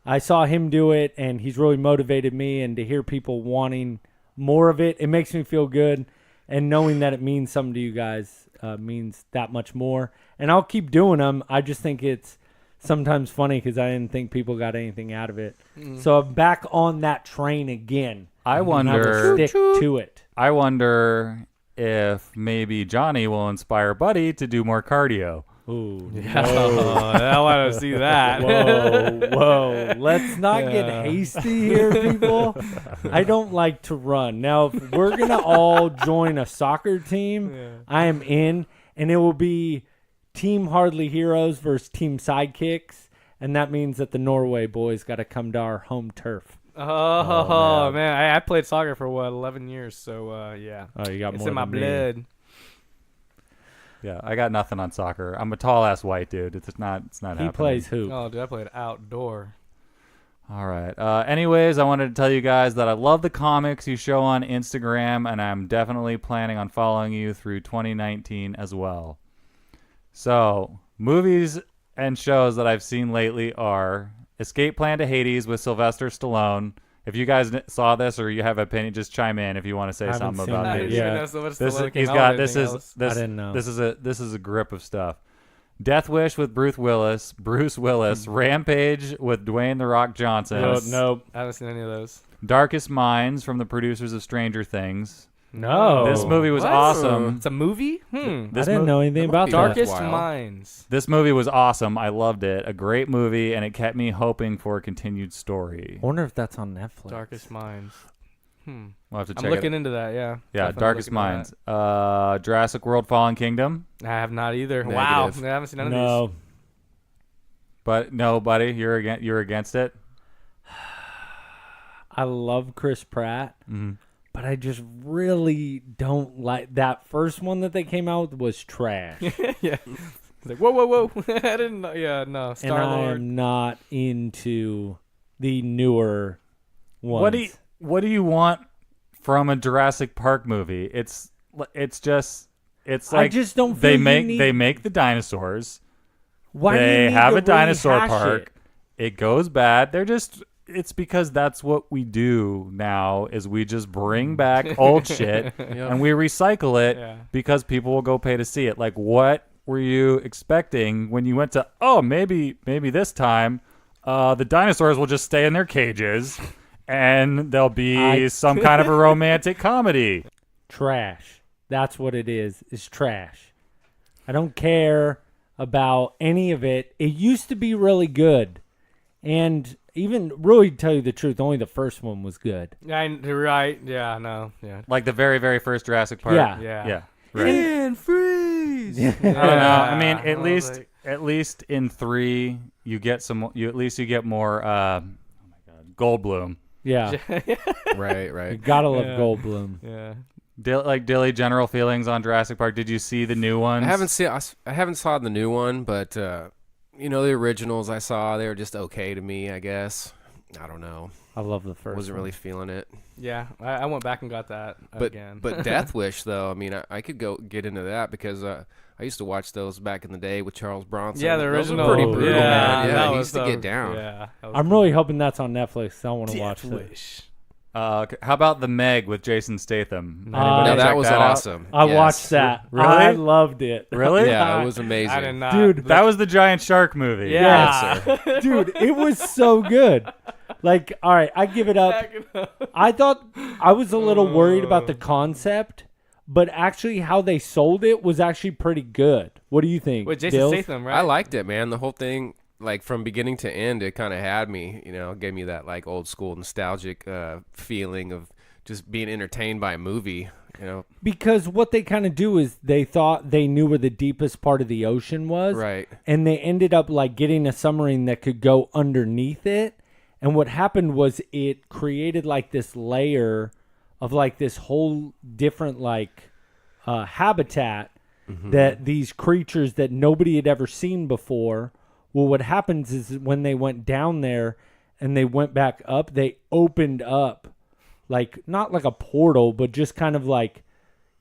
I saw him do it, and he's really motivated me. And to hear people wanting more of it, it makes me feel good. And knowing that it means something to you guys means that much more. And I'll keep doing them. I just think it's sometimes funny because I didn't think people got anything out of it. So I'm back on that train again. I And I wonder. will stick to it. I wonder if maybe Johnny will inspire Buddy to do more cardio. Ooh, Oh, I want to see that. Whoa. Let's not get Yeah. hasty here, people. I don't like to run. Now, if we're going to all join a soccer team, I am in, and it will be Team Hardly Heroes versus Team Sidekicks, and that means that the Norway boys got to come to our home turf. Oh, man. I played soccer for, 11 years, so, yeah. Oh, you got It's more in my than me. blood. Yeah, I got nothing on soccer. I'm a tall ass white dude. It's not He happening. plays hoop. Oh, dude, I played outdoor. All right. Anyways, I wanted to tell you guys that I love the comics you show on Instagram, and I'm definitely planning on following you through 2019 as well. So, movies and shows that I've seen lately are Escape Plan to Hades with Sylvester Stallone. If you guys saw this or you have an opinion, just chime in if you want to say I haven't something seen about that these. yet. I didn't know. This is a grip of stuff. Death Wish with Bruce Willis, Rampage with Dwayne "The Rock" Johnson. Nope. I haven't seen any of those. Darkest Minds from the producers of Stranger Things. No. This movie was What? awesome. It's a movie? This I didn't know anything about that. Darkest wild. Minds. This movie was awesome. I loved it. A great movie, and it kept me hoping for a continued story. I wonder if that's on Netflix. Darkest Minds. We'll have to check I'm looking into that, yeah. Yeah, Definitely Darkest looking Minds. Jurassic World Fallen Kingdom. into that. I have not either. Negative. Wow. I haven't seen none of No. these. But no, buddy, you're against it. I love Chris Pratt, Mm-hmm. but I just really don't like that first one that they came out with was trash. Yeah. It's like, whoa. I didn't know. Yeah, no. And I Star-Lord. am not into the newer ones. What do you want from a Jurassic Park movie? It's like I just don't feel they make the dinosaurs. Why do you They need have to a dinosaur rehash park. It goes bad. It's because that's what we do now is we just bring back old shit and we recycle it because people will go pay to see it. Like, what were you expecting when you went to, maybe this time the dinosaurs will just stay in their cages and there'll be some kind of a romantic comedy. Trash. That's what it is trash. I don't care about any of it. It used to be really good. And even, really, to tell you the truth, only the first one was good. Right. Yeah, no. Yeah. Like the very, very first Jurassic Park. Yeah. Right. And freeze. I don't know. I mean, at least in 3, you get more. Oh my God, Goldblum. Yeah. Right. You gotta love Goldblum. Yeah. Dilly, general feelings on Jurassic Park. Did you see the new ones? I haven't saw the new one, but the originals I saw, they were just okay to me, I guess. I don't know. I love the first Wasn't one. really feeling it. Yeah. I went back and got that again. But Death Wish, though, I mean, I could get into that because I used to watch those back in the day with Charles Bronson. Yeah, the Those were original. pretty brutal, man. that Yeah, he was used to get down. Yeah. I'm really hoping that's on Netflix. I want to watch that. Wish. How about The Meg with Jason Statham? No, Anybody No, that check was out? awesome. I Yes. watched that. Really? I loved it. Really? Yeah, it was amazing. I did not. Dude, That was the giant shark movie. Yeah. Yes, sir. Dude, it was so good. Like, all right, I give it up. I thought I was a little worried about the concept, but actually how they sold it was actually pretty good. What do you think? With Jason Dills? Statham, right? I liked it, man. The whole thing, like from beginning to end, it kind of had me. Gave me that like old school nostalgic feeling of just being entertained by a movie. Because what they kind of do is they thought they knew where the deepest part of the ocean was. Right. And they ended up like getting a submarine that could go underneath it. And what happened was it created like this layer of like this whole different like habitat that these creatures that nobody had ever seen before. Well, what happens is when they went down there and they went back up, they opened up like not like a portal, but just kind of like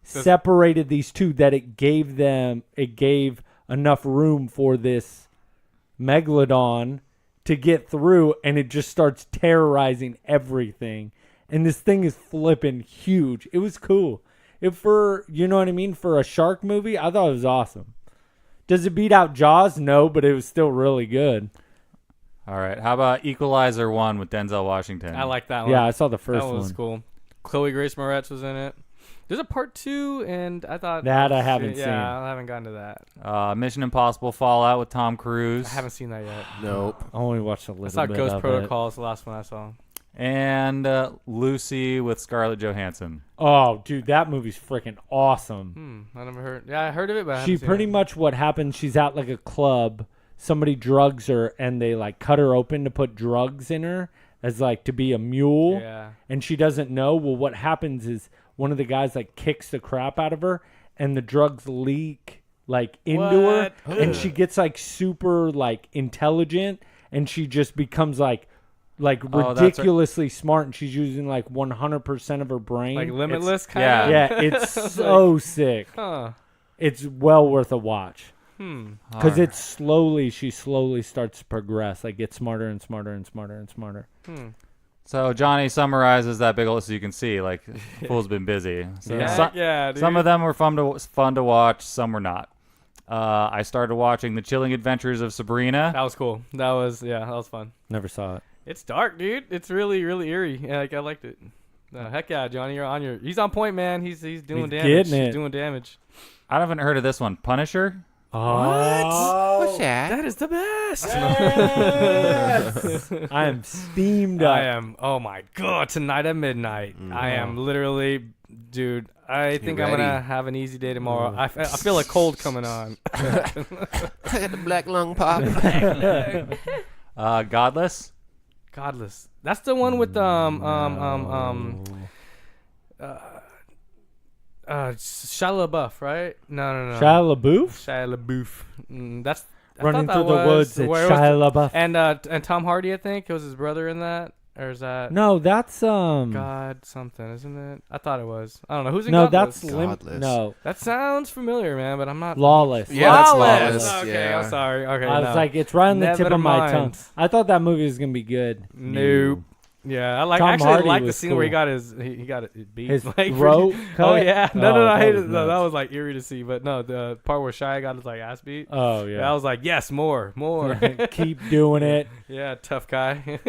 separated these two that it gave enough room for this megalodon to get through, and it just starts terrorizing everything. And this thing is flipping huge. It was cool. For a shark movie, I thought it was awesome. Does it beat out Jaws? No, but it was still really good. All right. How about Equalizer 1 with Denzel Washington? I like that one. Yeah, I saw the first That one was one. cool. Chloe Grace Moretz was in it. There's a part 2, and I thought That I haven't seen. Yeah, I haven't gotten to that. Mission Impossible Fallout with Tom Cruise. I haven't seen that yet. Nope. I only watched a little I saw bit Ghost of Protocol. It's the last one I saw. And Lucy with Scarlett Johansson. it. Oh, dude, that movie's freaking awesome. I never heard. Yeah, I heard of it, but I She haven't seen pretty it. much what happens, she's at like a club, somebody drugs her and they like cut her open to put drugs in her as like to be a mule. Yeah. And she doesn't know. Well, what happens is one of the guys like kicks the crap out of her and the drugs leak like into her What? and she gets like super like intelligent and she just becomes like that's right. ridiculously smart, and she's using like 100% of her brain. Like Limitless kind yeah. of? Yeah, it's so sick. Huh. It's well worth a watch. Because Alright. she slowly starts to progress, like get smarter and smarter and smarter and smarter. So Johnny summarizes that big list so you can see, like, Fool's been busy. So Yeah, dude. some of them were fun to watch, some were not. I started watching The Chilling Adventures of Sabrina. That was cool. That was fun. Never saw it. It's dark, dude. It's really, really eerie. Yeah, like I liked it. Heck yeah, Johnny, you're on your. He's on point, man. He's doing damage. Getting it. He's doing damage. I haven't heard of this one. Punisher. What's that? That is the best. Yes! I am steamed up. I am. Oh my god! Tonight at midnight, I am literally, dude. I think I'm gonna have an easy day tomorrow. I feel a cold coming on. I got the black lung pop. Godless. Godless. That's the one with Shia LaBeouf, right? No. Shia LaBeouf? Shia LaBeouf. That's Running through the woods. It's Shia LaBeouf. And Tom Hardy, I think, it was his brother in that, or is that? No, that's God something, isn't it? I thought it was. I don't know who's in No, Godless? that's Godless. No, That sounds familiar, man, but I'm not. Lawless. Yeah, that's Lawless. Okay, Yeah. I'm sorry. Okay, I was like, it's right on the tip Never of my mind. tongue. I thought that movie was gonna be good. nope. Yeah, I Tom actually Hardy like the was scene where he cool. got he got it beat. His like, throat cut? Oh yeah, no, I that hated was it. No, nuts. that was like eerie to see. But no, the part where Shia got his like ass beat. Oh I yeah. was like, yes, more. Keep doing it. Yeah, tough guy.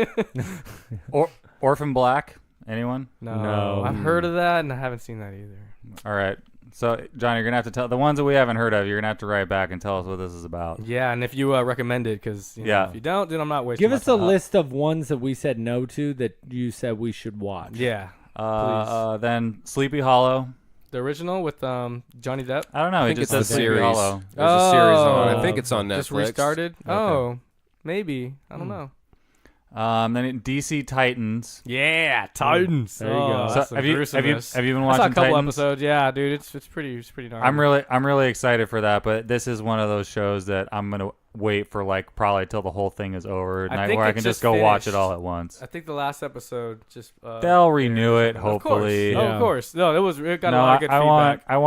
Orphan Black. Anyone? No. I've heard of that and I haven't seen that either. All right. So, John, you're gonna have to tell the ones that we haven't heard of. You're gonna have to write back and tell us what this is about. Yeah, and if you recommend it, because Yeah. if you don't, then I'm not wasting. Give my us a time. list of ones that we said no to that you said we should watch. Yeah, Then Sleepy Hollow. the original with Johnny Depp. I don't know. I It think just it's says the Sleepy series. Hollow. There's a series on. I Oh. think it's on Netflix. Just restarted. Okay. Oh, maybe. I don't know. Then DC Titans. Yeah, Titans. There you go. So that's some have you gruesomeness. been I saw watching a couple Titans? episodes. Yeah, dude, it's pretty gnarly. I'm really excited for that, but this is one of those shows that I'm gonna wait for like probably till the whole thing is over, I think where I it can just just go watch it finished. all at once. I think the last episode just They'll renew it, Of hopefully. course. Oh, Yeah. of course. No, it got a No, lot of good feedback. I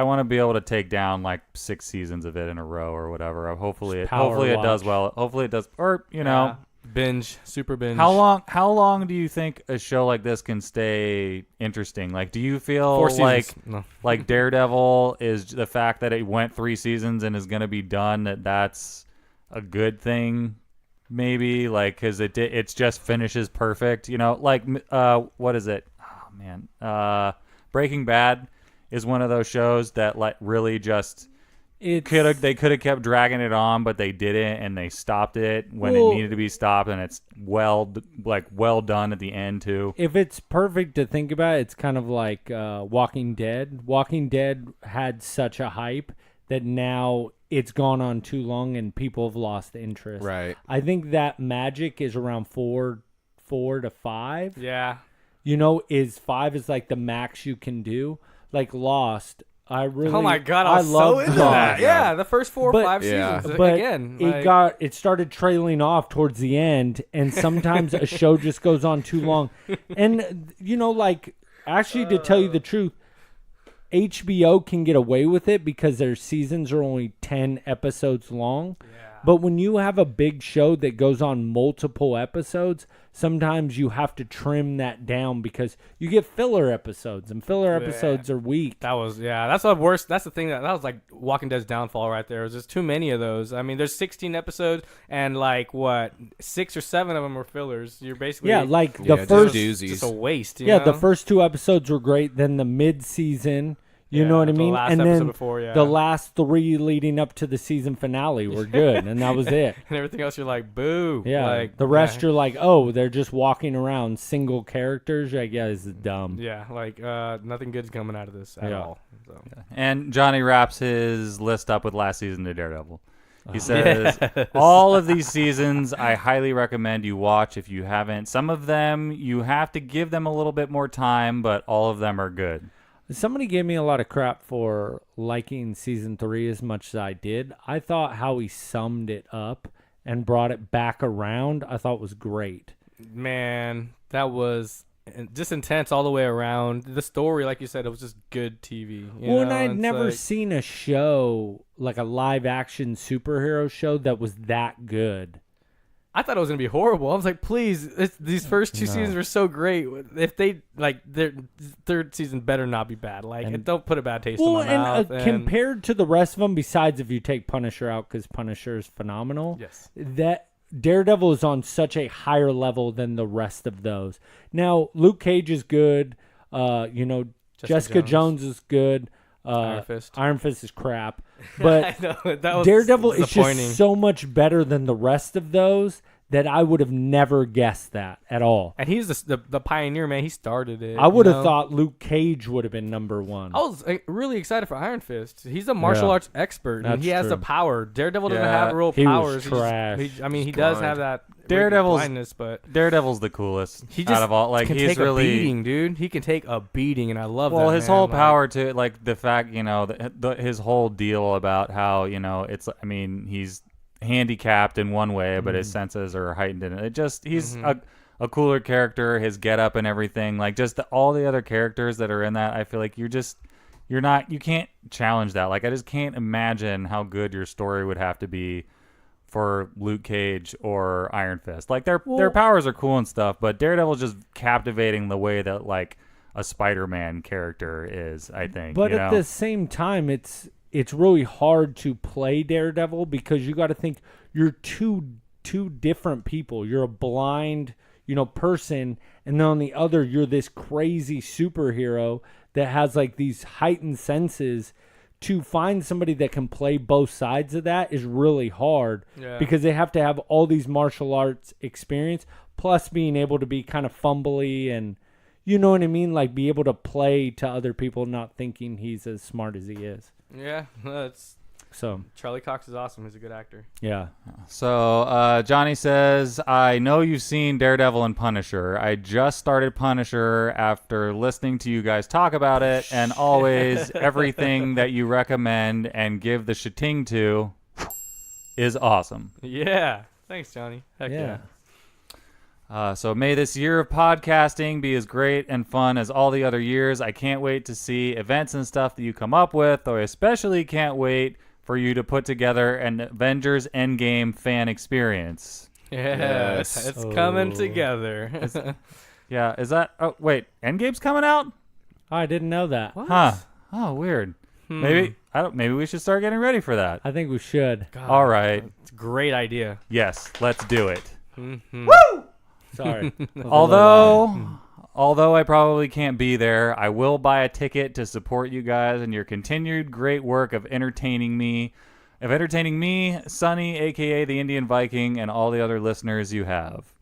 want to be able to take down like 6 seasons of it in a row or whatever. Hopefully it power does watch. well. Hopefully it does, or Yeah. Binge, super binge. How long do you think a show like this can stay interesting? Like, do you feel 4 like seasons. No. like Daredevil is the fact that it went 3 seasons and is going to be done, that's a good thing? Maybe like because it's just finishes perfect, like what is it? Oh man, Breaking Bad is one of those shows that like really just they could have kept dragging it on, but they didn't, and they stopped it when it needed to be stopped, and it's well done at the end too. If it's perfect to think about, it's kind of like Walking Dead. Walking Dead had such a hype that now it's gone on too long and people have lost interest. Right. I think that magic is around 4 to 5. Yeah. Is 5 is like the max you can do. Like Lost. Oh my god, I was so love into Lost. that. Yeah, the first 4 or But- 5 Yeah. seasons. But Again, it started trailing off towards the end, and sometimes a show just goes on too long. And actually, to tell you the truth, HBO can get away with it because their seasons are only 10 episodes long. Yeah. But when you have a big show that goes on multiple episodes, sometimes you have to trim that down because you get filler episodes, and filler episodes are weak. that's the worst. That's the thing that was like Walking Dead's downfall right there. There's too many of those. I mean, there's 16 episodes, and 6 or 7 of them are fillers. You're basically the just first doozies. just a waste. You Yeah, know? the first 2 episodes were great. Then the mid-season, you know what I the mean? last And episode then before, yeah. the last 3 leading up to the season finale were good, and that was it. and everything else, you're like, boo. Yeah, the rest you're like, oh, they're just walking around single characters. You're like, yeah, this is dumb. Yeah, nothing good's coming out of this at all. So. And Johnny wraps his list up with last season of Daredevil. He says, all of these seasons, I highly recommend you watch if you haven't. Some of them, you have to give them a little bit more time, but all of them are good. Somebody gave me a lot of crap for liking season 3 as much as I did. I thought how he summed it up and brought it back around, I thought was great. Man, that was just intense all the way around. The story, like you said, it was just good TV. And I'd never seen a show, like a live action superhero show that was that good. I thought it was gonna be horrible. I was like, please, these first 2 seasons were so great. If they their third season better not be bad. Don't put a bad taste in my mouth. Compared to the rest of them, besides if you take Punisher out, because Punisher is phenomenal. Yes. That Daredevil is on such a higher level than the rest of those. Now, Luke Cage is good. Jessica Jones is good. Iron Fist is crap. But I know, that was Daredevil is disappointing. just so much better than the rest of those that I would have never guessed that at all. And he's the pioneer, man. He started it. I would have thought Luke Cage would have been number one. I was really excited for Iron Fist. He's a martial arts expert, and he has the power. Daredevil doesn't have real powers. He was trash. He does have that blindness, but Daredevil's the coolest he just out of all. Like can he's take really a beating, dude. He can take a beating, and I love that. Well, his man. whole power to like the fact, his whole deal about how he's handicapped in one way, but his senses are heightened in it. He's a cooler character. His getup and everything, like just all the other characters that are in that. I feel like you can't challenge that. Like I just can't imagine how good your story would have to be for Luke Cage or Iron Fist. Like their powers are cool and stuff, but Daredevil's just captivating the way that like a Spider-Man character is, I think. But at the same time, it's really hard to play Daredevil because you got to think you're two different people. You're a blind, person, and then on the other, you're this crazy superhero that has like these heightened senses. To find somebody that can play both sides of that is really hard because they have to have all these martial arts experience plus being able to be kind of fumbly and, you know what I mean? Like be able to play to other people not thinking he's as smart as he is. Yeah, Charlie Cox is awesome. He's a good actor. Yeah. So Johnny says, I know you've seen Daredevil and Punisher. I just started Punisher after listening to you guys talk about it, and always everything that you recommend and give the shating to is awesome. Yeah. Thanks, Johnny. Heck yeah. So may this year of podcasting be as great and fun as all the other years. I can't wait to see events and stuff that you come up with, though I especially can't wait for you to put together an Avengers Endgame fan experience. Yes. It's coming together. Is that... Oh, wait. Endgame's coming out? I didn't know that. What? Huh. Oh, weird. Maybe we should start getting ready for that. I think we should. God, all right. It's a great idea. Yes, let's do it. Mm-hmm. Woo! Sorry. Although I probably can't be there, I will buy a ticket to support you guys and your continued great work of entertaining me, Sonny, a.k.a. the Indian Viking, and all the other listeners you have.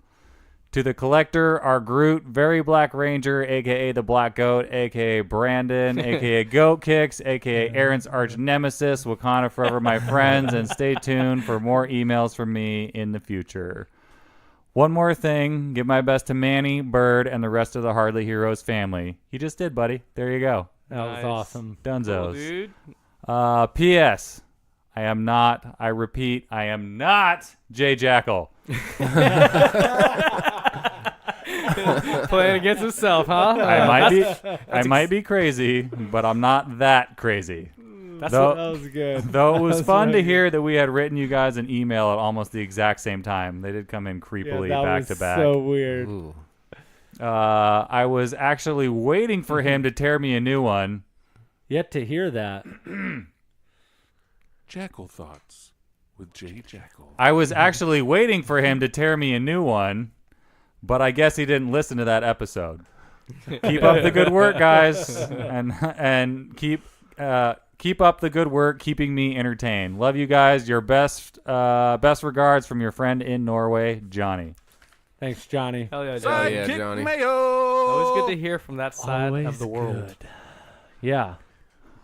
To the Collector, our Groot, Very Black Ranger, a.k.a. the Black Goat, a.k.a. Brandon, a.k.a. Goat Kicks, a.k.a. Aaron's arch nemesis, Wakanda Forever, my friends, and stay tuned for more emails from me in the future. One more thing, give my best to Manny, Bird, and the rest of the Hardly Heroes family. You just did, buddy. There you go. That was awesome. Dunzos. Cool, dude. P.S. I repeat, I am not Jay Jackal. Playing against himself, huh? I might be crazy, but I'm not that crazy. That was good. Though it was fun to hear that we had written you guys an email at almost the exact same time. They did come in creepily back to back. So weird. Ooh. I was actually waiting for him to tear me a new one. Yet to hear that. Jackal Thoughts with Jay Jackal. I was actually waiting for him to tear me a new one, but I guess he didn't listen to that episode. Keep up the good work, guys, and keep up the good work, keeping me entertained. Love you guys. Your best regards from your friend in Norway, Johnny. Thanks, Johnny. Hell yeah, Johnny. Yeah, Johnny. Mayo. Always good to hear from that side of the world. Good. Yeah.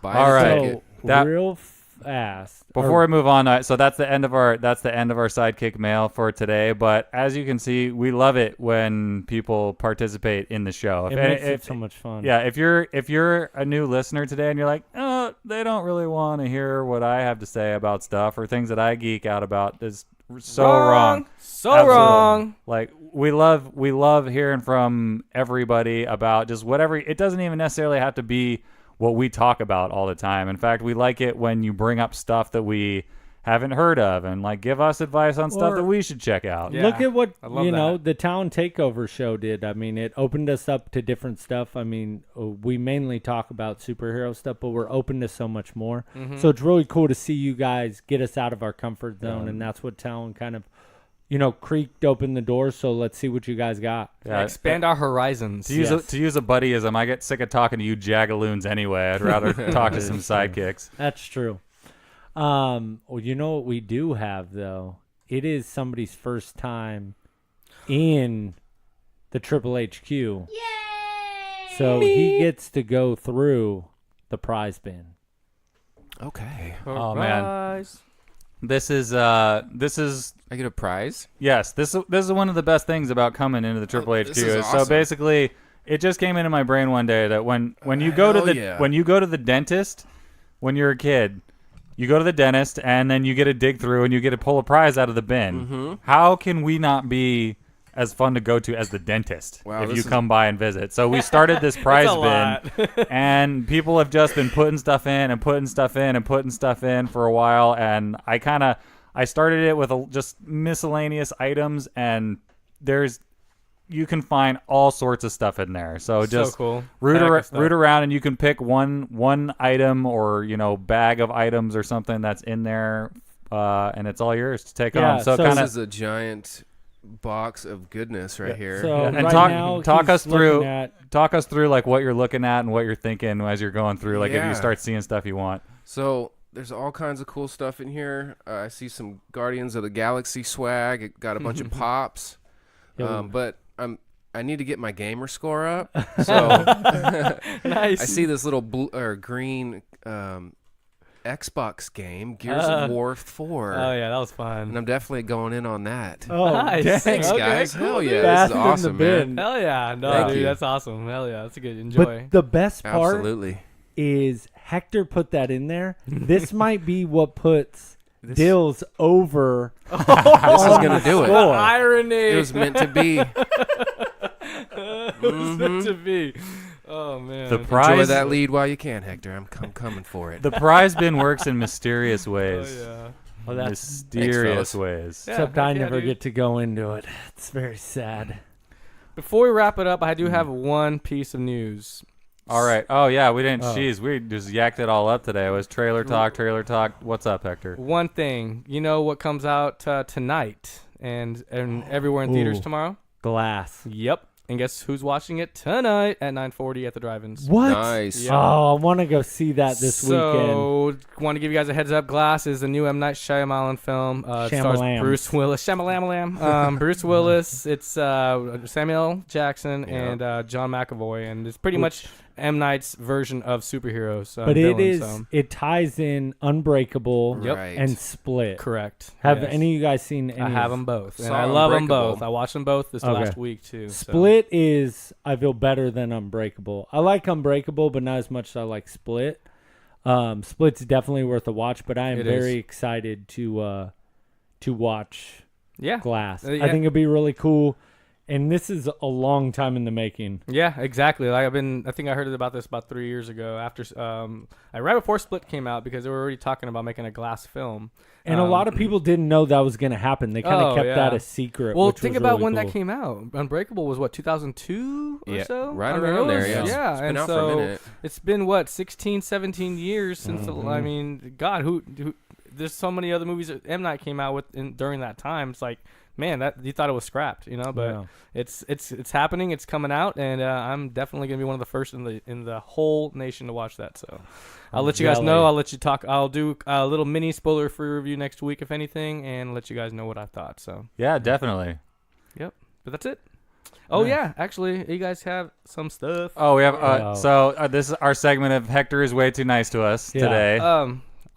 All right. So, real fast. Before we move on, so that's the end of our Sidekick mail for today. But as you can see, we love it when people participate in the show. It makes it so much fun. Yeah, if you're a new listener today and you're like, oh, they don't really want to hear what I have to say about stuff or things that I geek out about, is so wrong. So Absolutely. wrong. Like we love hearing from everybody about just whatever. It doesn't even necessarily have to be what we talk about all the time. In fact, we like it when you bring up stuff that we haven't heard of and like give us advice on stuff that we should check out. Yeah, look at what the Town Takeover show did. I mean, it opened us up to different stuff. I mean, we mainly talk about superhero stuff, but we're open to so much more. Mm-hmm. So it's really cool to see you guys get us out of our comfort zone, and that's what Town kind of creaked open the door. So let's see what you guys got. Yeah, expand our horizons. To use a buddyism, I get sick of talking to you jagaloons anyway. I'd rather talk to some sidekicks. That's true. Well, you know what we do have, though? It is somebody's first time in the Triple HQ. Yay! So he gets to go through the prize bin. Okay. Oh, man. This is I get a prize? Yes, this is one of the best things about coming into the Triple HQ. This is awesome. So basically, it just came into my brain one day that when you go to the dentist when you're a kid, you go to the dentist and then you get to dig through and you get to pull a prize out of the bin. Mm-hmm. How can we not be as fun to go to as the dentist if you come by and visit? So we started this prize bin, and people have just been putting stuff in and putting stuff in and putting stuff in for a while, and I started it with just miscellaneous items, and you can find all sorts of stuff in there. So just cool. root around, and you can pick one item or bag of items or something that's in there, and it's all yours to take home. So this is a giant box of goodness right here. So and right talk us through like what you're looking at and what you're thinking as you're going through, like if you start seeing stuff you want. So there's all kinds of cool stuff in here. I see some Guardians of the Galaxy swag. It got a bunch of pops. But I need to get my gamer score up. So nice. I see this little blue or green Xbox game, Gears of War 4. Oh yeah, that was fun. And I'm definitely going in on that. Oh, nice. Thanks, guys. Cool, Hell dude. yeah, this is awesome, man. Hell yeah, no, Thank dude, you. that's awesome. Hell yeah, that's a good enjoy. But the best part Absolutely. is Hector put that in there. This might be what puts Dills over. This is gonna do it. The irony. It was meant to be. It was meant to be. Oh man. The prize. Enjoy that lead while you can, Hector. I'm coming for it. The prize bin works in mysterious ways. Oh yeah. Oh, that's Mysterious ways. Yeah, except I yeah, never dude. get to go into it. It's very sad. Before we wrap it up, I do have one piece of news. All right. Oh yeah, we didn't. Jeez, we just yacked it all up today. It was trailer talk. What's up, Hector? One thing, you know what comes out tonight and everywhere in theaters tomorrow? Glass. Yep. And guess who's watching it tonight at 9:40 at the drive-ins? What? Nice. Yep. Oh, I want to go see that this weekend. So, want to give you guys a heads up. Glass is the new M. Night Shyamalan film. It stars Shyamalan. Bruce Willis. Shyamalan. Bruce Willis. It's Samuel Jackson and John McAvoy. And it's pretty much M. Night's version of superheroes. But it ties in Unbreakable Yep. Right. and Split. Correct. Have Yes. any of you guys seen any I of have these? them both. And Saw I love them Unbreakable. both. I watched them both this last week, too. so. Split is, I feel, better than Unbreakable. I like Unbreakable, but not as much as I like Split. Split's definitely worth a watch, but I am very excited to watch Glass. Yeah. I think it'd be really cool. And this is a long time in the making. Yeah, exactly. Like I think I heard about this about 3 years ago. After right before Split came out, because they were already talking about making a Glass film. And a lot of people didn't know that was going to happen. They kind of kept that a secret. Well, which think was about really when cool. that came out. Unbreakable was what, 2002 or so? Right I mean, around it was- there. Yeah, it's been and out so for a minute. it's been what, 16, 17 years since. I mean, God, who? There's so many other movies that M. Night came out with during that time. It's like, man, that you thought it was scrapped, but it's happening. It's coming out, and I'm definitely gonna be one of the first in the whole nation to watch that. So I'll let you guys know. I'll let you talk. I'll do a little mini spoiler-free review next week, if anything, and let you guys know what I thought. So Yeah, definitely. yep, but that's it. Oh yeah, actually, you guys have some stuff. Oh, we have. This is our segment of Hector is way too nice to us today.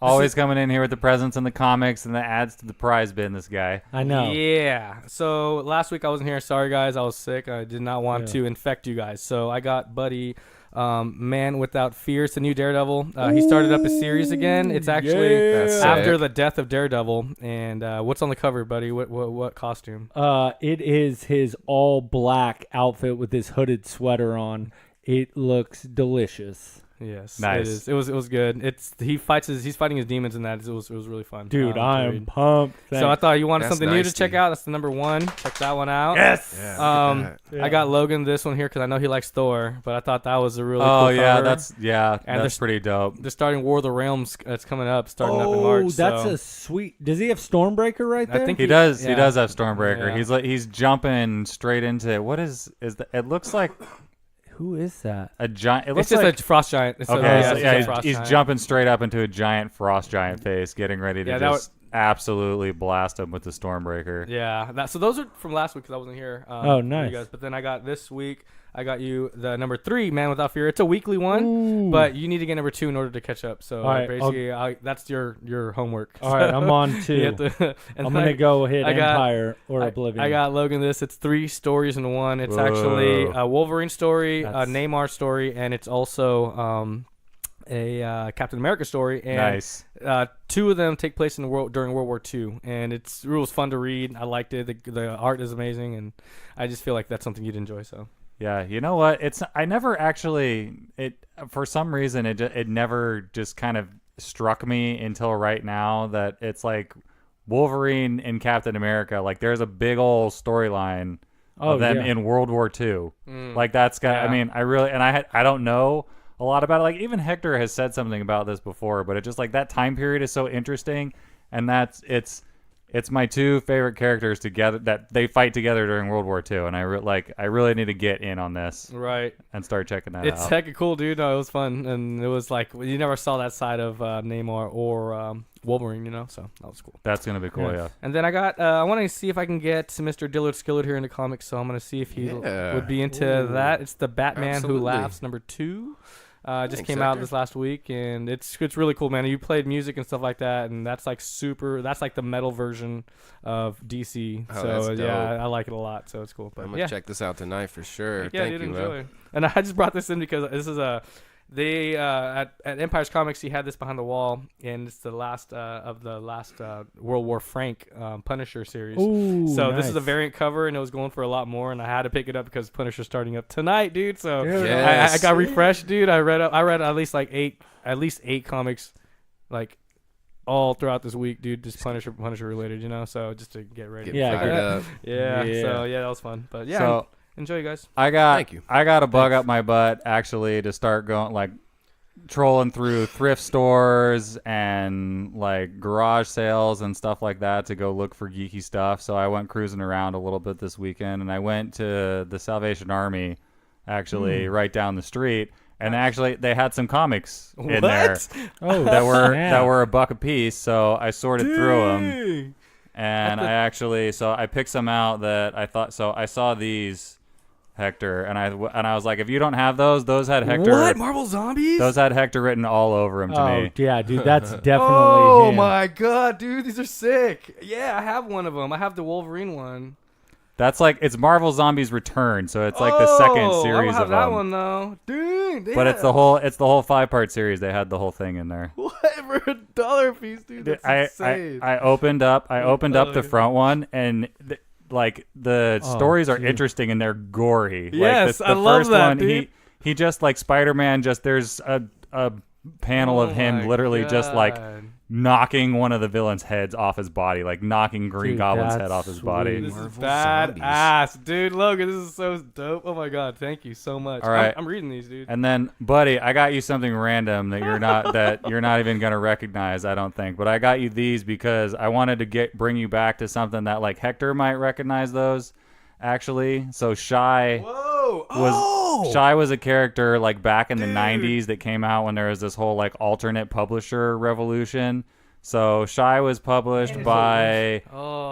Always coming in here with the presents and the comics and the ads to the prize bin. This guy. I know. Yeah. So last week I wasn't here. Sorry guys, I was sick. I did not want to infect you guys. So I got Buddy, Man Without Fear. It's the new Daredevil. He started up a series again. It's actually after the death of Daredevil. And what's on the cover, Buddy? What costume? It is his all black outfit with his hooded sweater on. It looks delicious. Yes, Nice. It was good. He's fighting his demons in that. It was really fun. Dude, to I'm read. pumped. So I thought you wanted That's something new nice, to check dude. out. That's the number 1. Check that one out. Yes. Yeah, I got Logan this one here because I know he likes Thor, but I thought that was a really Oh cool yeah, cover. that's And that's pretty dope. They're starting War of the Realms. It's coming up, starting up in Oh, March. that's so. a sweet. Does he have Stormbreaker right there? I think He does. He yeah. does have Stormbreaker. Yeah. He's jumping straight into what is the? It looks like Who is that? a giant. It It's looks just like a frost giant. It's okay. it's So just yeah, a frost he's giant. jumping straight up into a giant frost giant face, getting ready to Yeah, that just absolutely blast him with the Stormbreaker. Yeah, so those are from last week because I wasn't here. Oh, for nice. You guys. But then I got this week. I got you the number 3, Man Without Fear. It's a weekly one, Ooh. but you need to get number 2 in order to catch up. So All right, basically, that's your homework. All right, I'm on You 2. have to- and I'm then gonna go hit I got- Empire or Oblivion. I got Logan this. It's 3 stories in one. It's Whoa. actually a Wolverine story, a That's- Namor story, and it's also a Captain America story. And Nice. 2 of them take place in during World War II, and it was fun to read. I liked it. The art is amazing, and I just feel like that's something you'd enjoy. So Yeah, you know what? I never actually for some reason it never just kind of struck me until right now that it's like Wolverine and Captain America. Like there's a big old storyline of them in World War II. Like that's got. Yeah. I mean, I don't know a lot about it. Like even Hector has said something about this before, but it just like that time period is so interesting, and it's my 2 favorite characters together that they fight together during World War II, and I really need to get in on this right. and start checking that It's out. hecka cool, dude. No, it was fun, and it was like you never saw that side of Namor or Wolverine, so that was cool. That's gonna be cool, yeah. And then I got I want to see if I can get Mr. Dillard Skillard here in the comics, so I'm gonna see if he Yeah. would be into that. It's the Batman Absolutely. Who Laughs number 2. Just Thanks, came out Hector. this last week, and it's really cool, man. You played music and stuff like that, and that's like that's like the metal version of DC. Oh, so that's yeah, dope. I like it a lot. So it's cool. But I'm gonna yeah, check this out tonight for sure. yeah, Thank dude, you, enjoy. man. And I just brought this in because this is they at Empire's Comics, he had this behind the wall, and it's the last of the last World War Frank Punisher series. Ooh, So this is a nice. variant cover, and it was going for a lot more, and I had to pick it up because Punisher's starting up tonight, dude. So Dude. I Yes. got refreshed, dude. I read at least like eight comics, like all throughout this week, dude. Just Punisher related, So just to get ready. Get Yeah, fired up. Yeah. Yeah. So yeah, that was fun. But yeah, So enjoy, you guys. I got Thank you. I got a bug up my butt actually to start going like trolling through thrift stores and like garage sales and stuff like that to go look for geeky stuff. So I went cruising around a little bit this weekend, and I went to the Salvation Army actually right down the street, and actually they had some comics in there Oh, that were snap. $1 a piece. So I sorted through them, and I picked some out that I thought. So I saw these, Hector, and I was like, if you don't have those had Hector. What? Marvel Zombies? Those had Hector written all over them to Oh, me. yeah, dude, that's definitely Oh him. my god, dude, these are sick. Yeah, I have one of them. I have the Wolverine one. That's like it's Marvel Zombies Return, so it's like the second I don't series have of that them. one though, dude. But it's the whole 5-part series. They had the whole thing in there. what for $1 a piece, dude. That's insane. I opened up the front one, and the stories are interesting and they're gory. Yes, the I love first that, one, dude. he just like Spider-Man. Just there's a panel of him my literally just like God. knocking one of the villain's heads off his body, like knocking Green Dude, Goblin's that's head off his sweet. body. This is Marvel badass, dude. Logan, this is so dope. Oh my god, thank you so much. All right. I'm reading these, dude. And then, buddy, I got you something random that you're not even gonna recognize, I don't think. But I got you these because I wanted to bring you back to something that like Hector might recognize those. Actually, so Shy was a character like back in the 90s that came out when there was this whole like alternate publisher revolution. So Shy was published by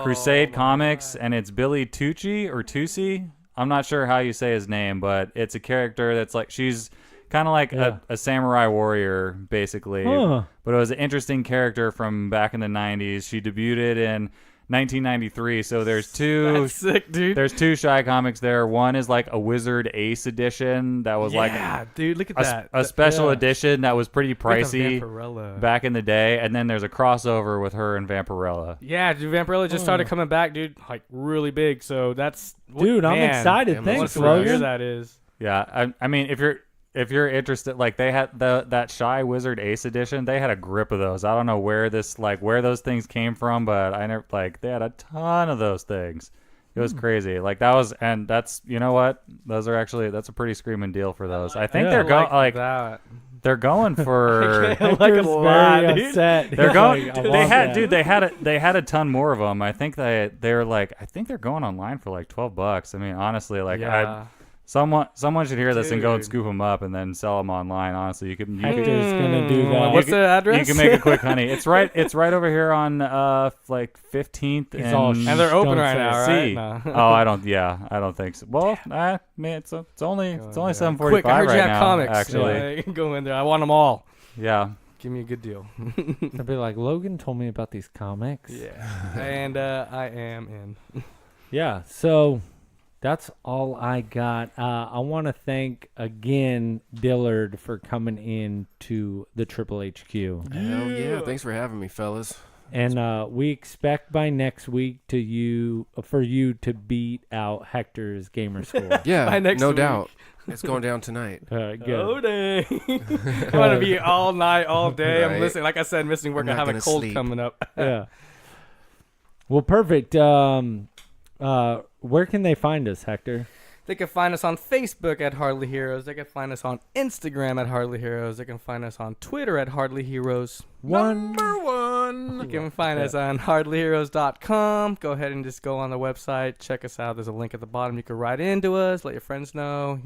Crusade Comics, and it's Billy Tucci or Tucci. I'm not sure how you say his name, but it's a character that's like she's kind of like a samurai warrior basically. Huh. But it was an interesting character from back in the 90s. She debuted in 1993. So there's two. That's sick, dude. There's two Shy comics there. One is like a Wizard Ace edition that was Yeah, dude, look at that. a special yeah. edition that was pretty Look at pricey Vampirella. back in the day. And then there's a crossover with her and Vampirella. Yeah, dude, Vampirella just started coming back, dude, like really big. So that's Dude, I'm man, excited. Damn, Thanks, what a career Logan. that is. Yeah, I mean, if you're if you're interested, like they had that Shy Wizard Ace Edition, they had a grip of those. I don't know where those things came from, but I never they had a ton of those things. It was crazy. Like that's you know what? That's a pretty screaming deal for those. I think they're going they're going for like a lot. Upset. They're going. Like, They had a ton more of them. I think they're going online for like $12. I mean, honestly, someone should hear this and go and scoop them up and then sell them online. Honestly, Hector's gonna do that. What's the address? You can make a quick honey. It's right over here on 15th and they're open right now, right? No. Oh, I don't think so. Well, man, it's only 7:45 Quick, I heard right you have now. comics. Actually, Go in there. I want them all. Yeah. Give me a good deal. I'll be like, Logan told me about these comics. Yeah, and I am in. Yeah, so that's all I got. I want to thank again Dillard for coming in to the Triple HQ. Hell yeah! Thanks for having me, fellas. And we expect by next week for you to beat out Hector's gamer score. Yeah, no week. doubt. It's going down tonight. Good. Oh, dang. I want to be all night, all day. Right. I'm listening. Like I said, missing work. I have a cold coming up. Yeah. Well, perfect. Where can they find us, Hector? They can find us on Facebook at Hardly Heroes. They can find us on Instagram at Hardly Heroes. They can find us on Twitter at Hardly Heroes. Number one. You can find us on hardlyheroes.com. Go ahead and just go on the website. Check us out. There's a link at the bottom. You can write into us. Let your friends know.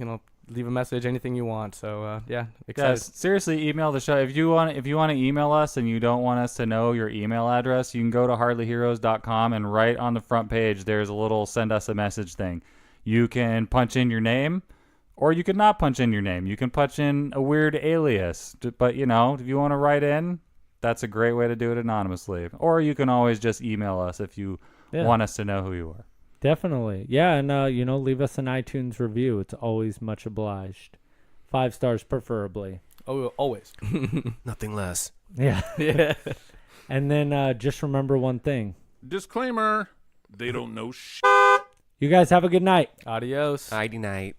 Leave a message, anything you want. So, excited. Guys, seriously, email the show. If you want to email us and you don't want us to know your email address, you can go to hardlyheroes.com and right on the front page, there's a little send us a message thing. You can punch in your name, or you can not punch in your name. You can punch in a weird alias. But, if you want to write in, that's a great way to do it anonymously. Or you can always just email us if you want us to know who you are. Definitely. Yeah, and, leave us an iTunes review. It's always much obliged. 5 stars preferably. Oh, always. Nothing less. Yeah. Yeah. And then just remember one thing. Disclaimer, they don't know shit. You guys have a good night. Adios. Nighty night.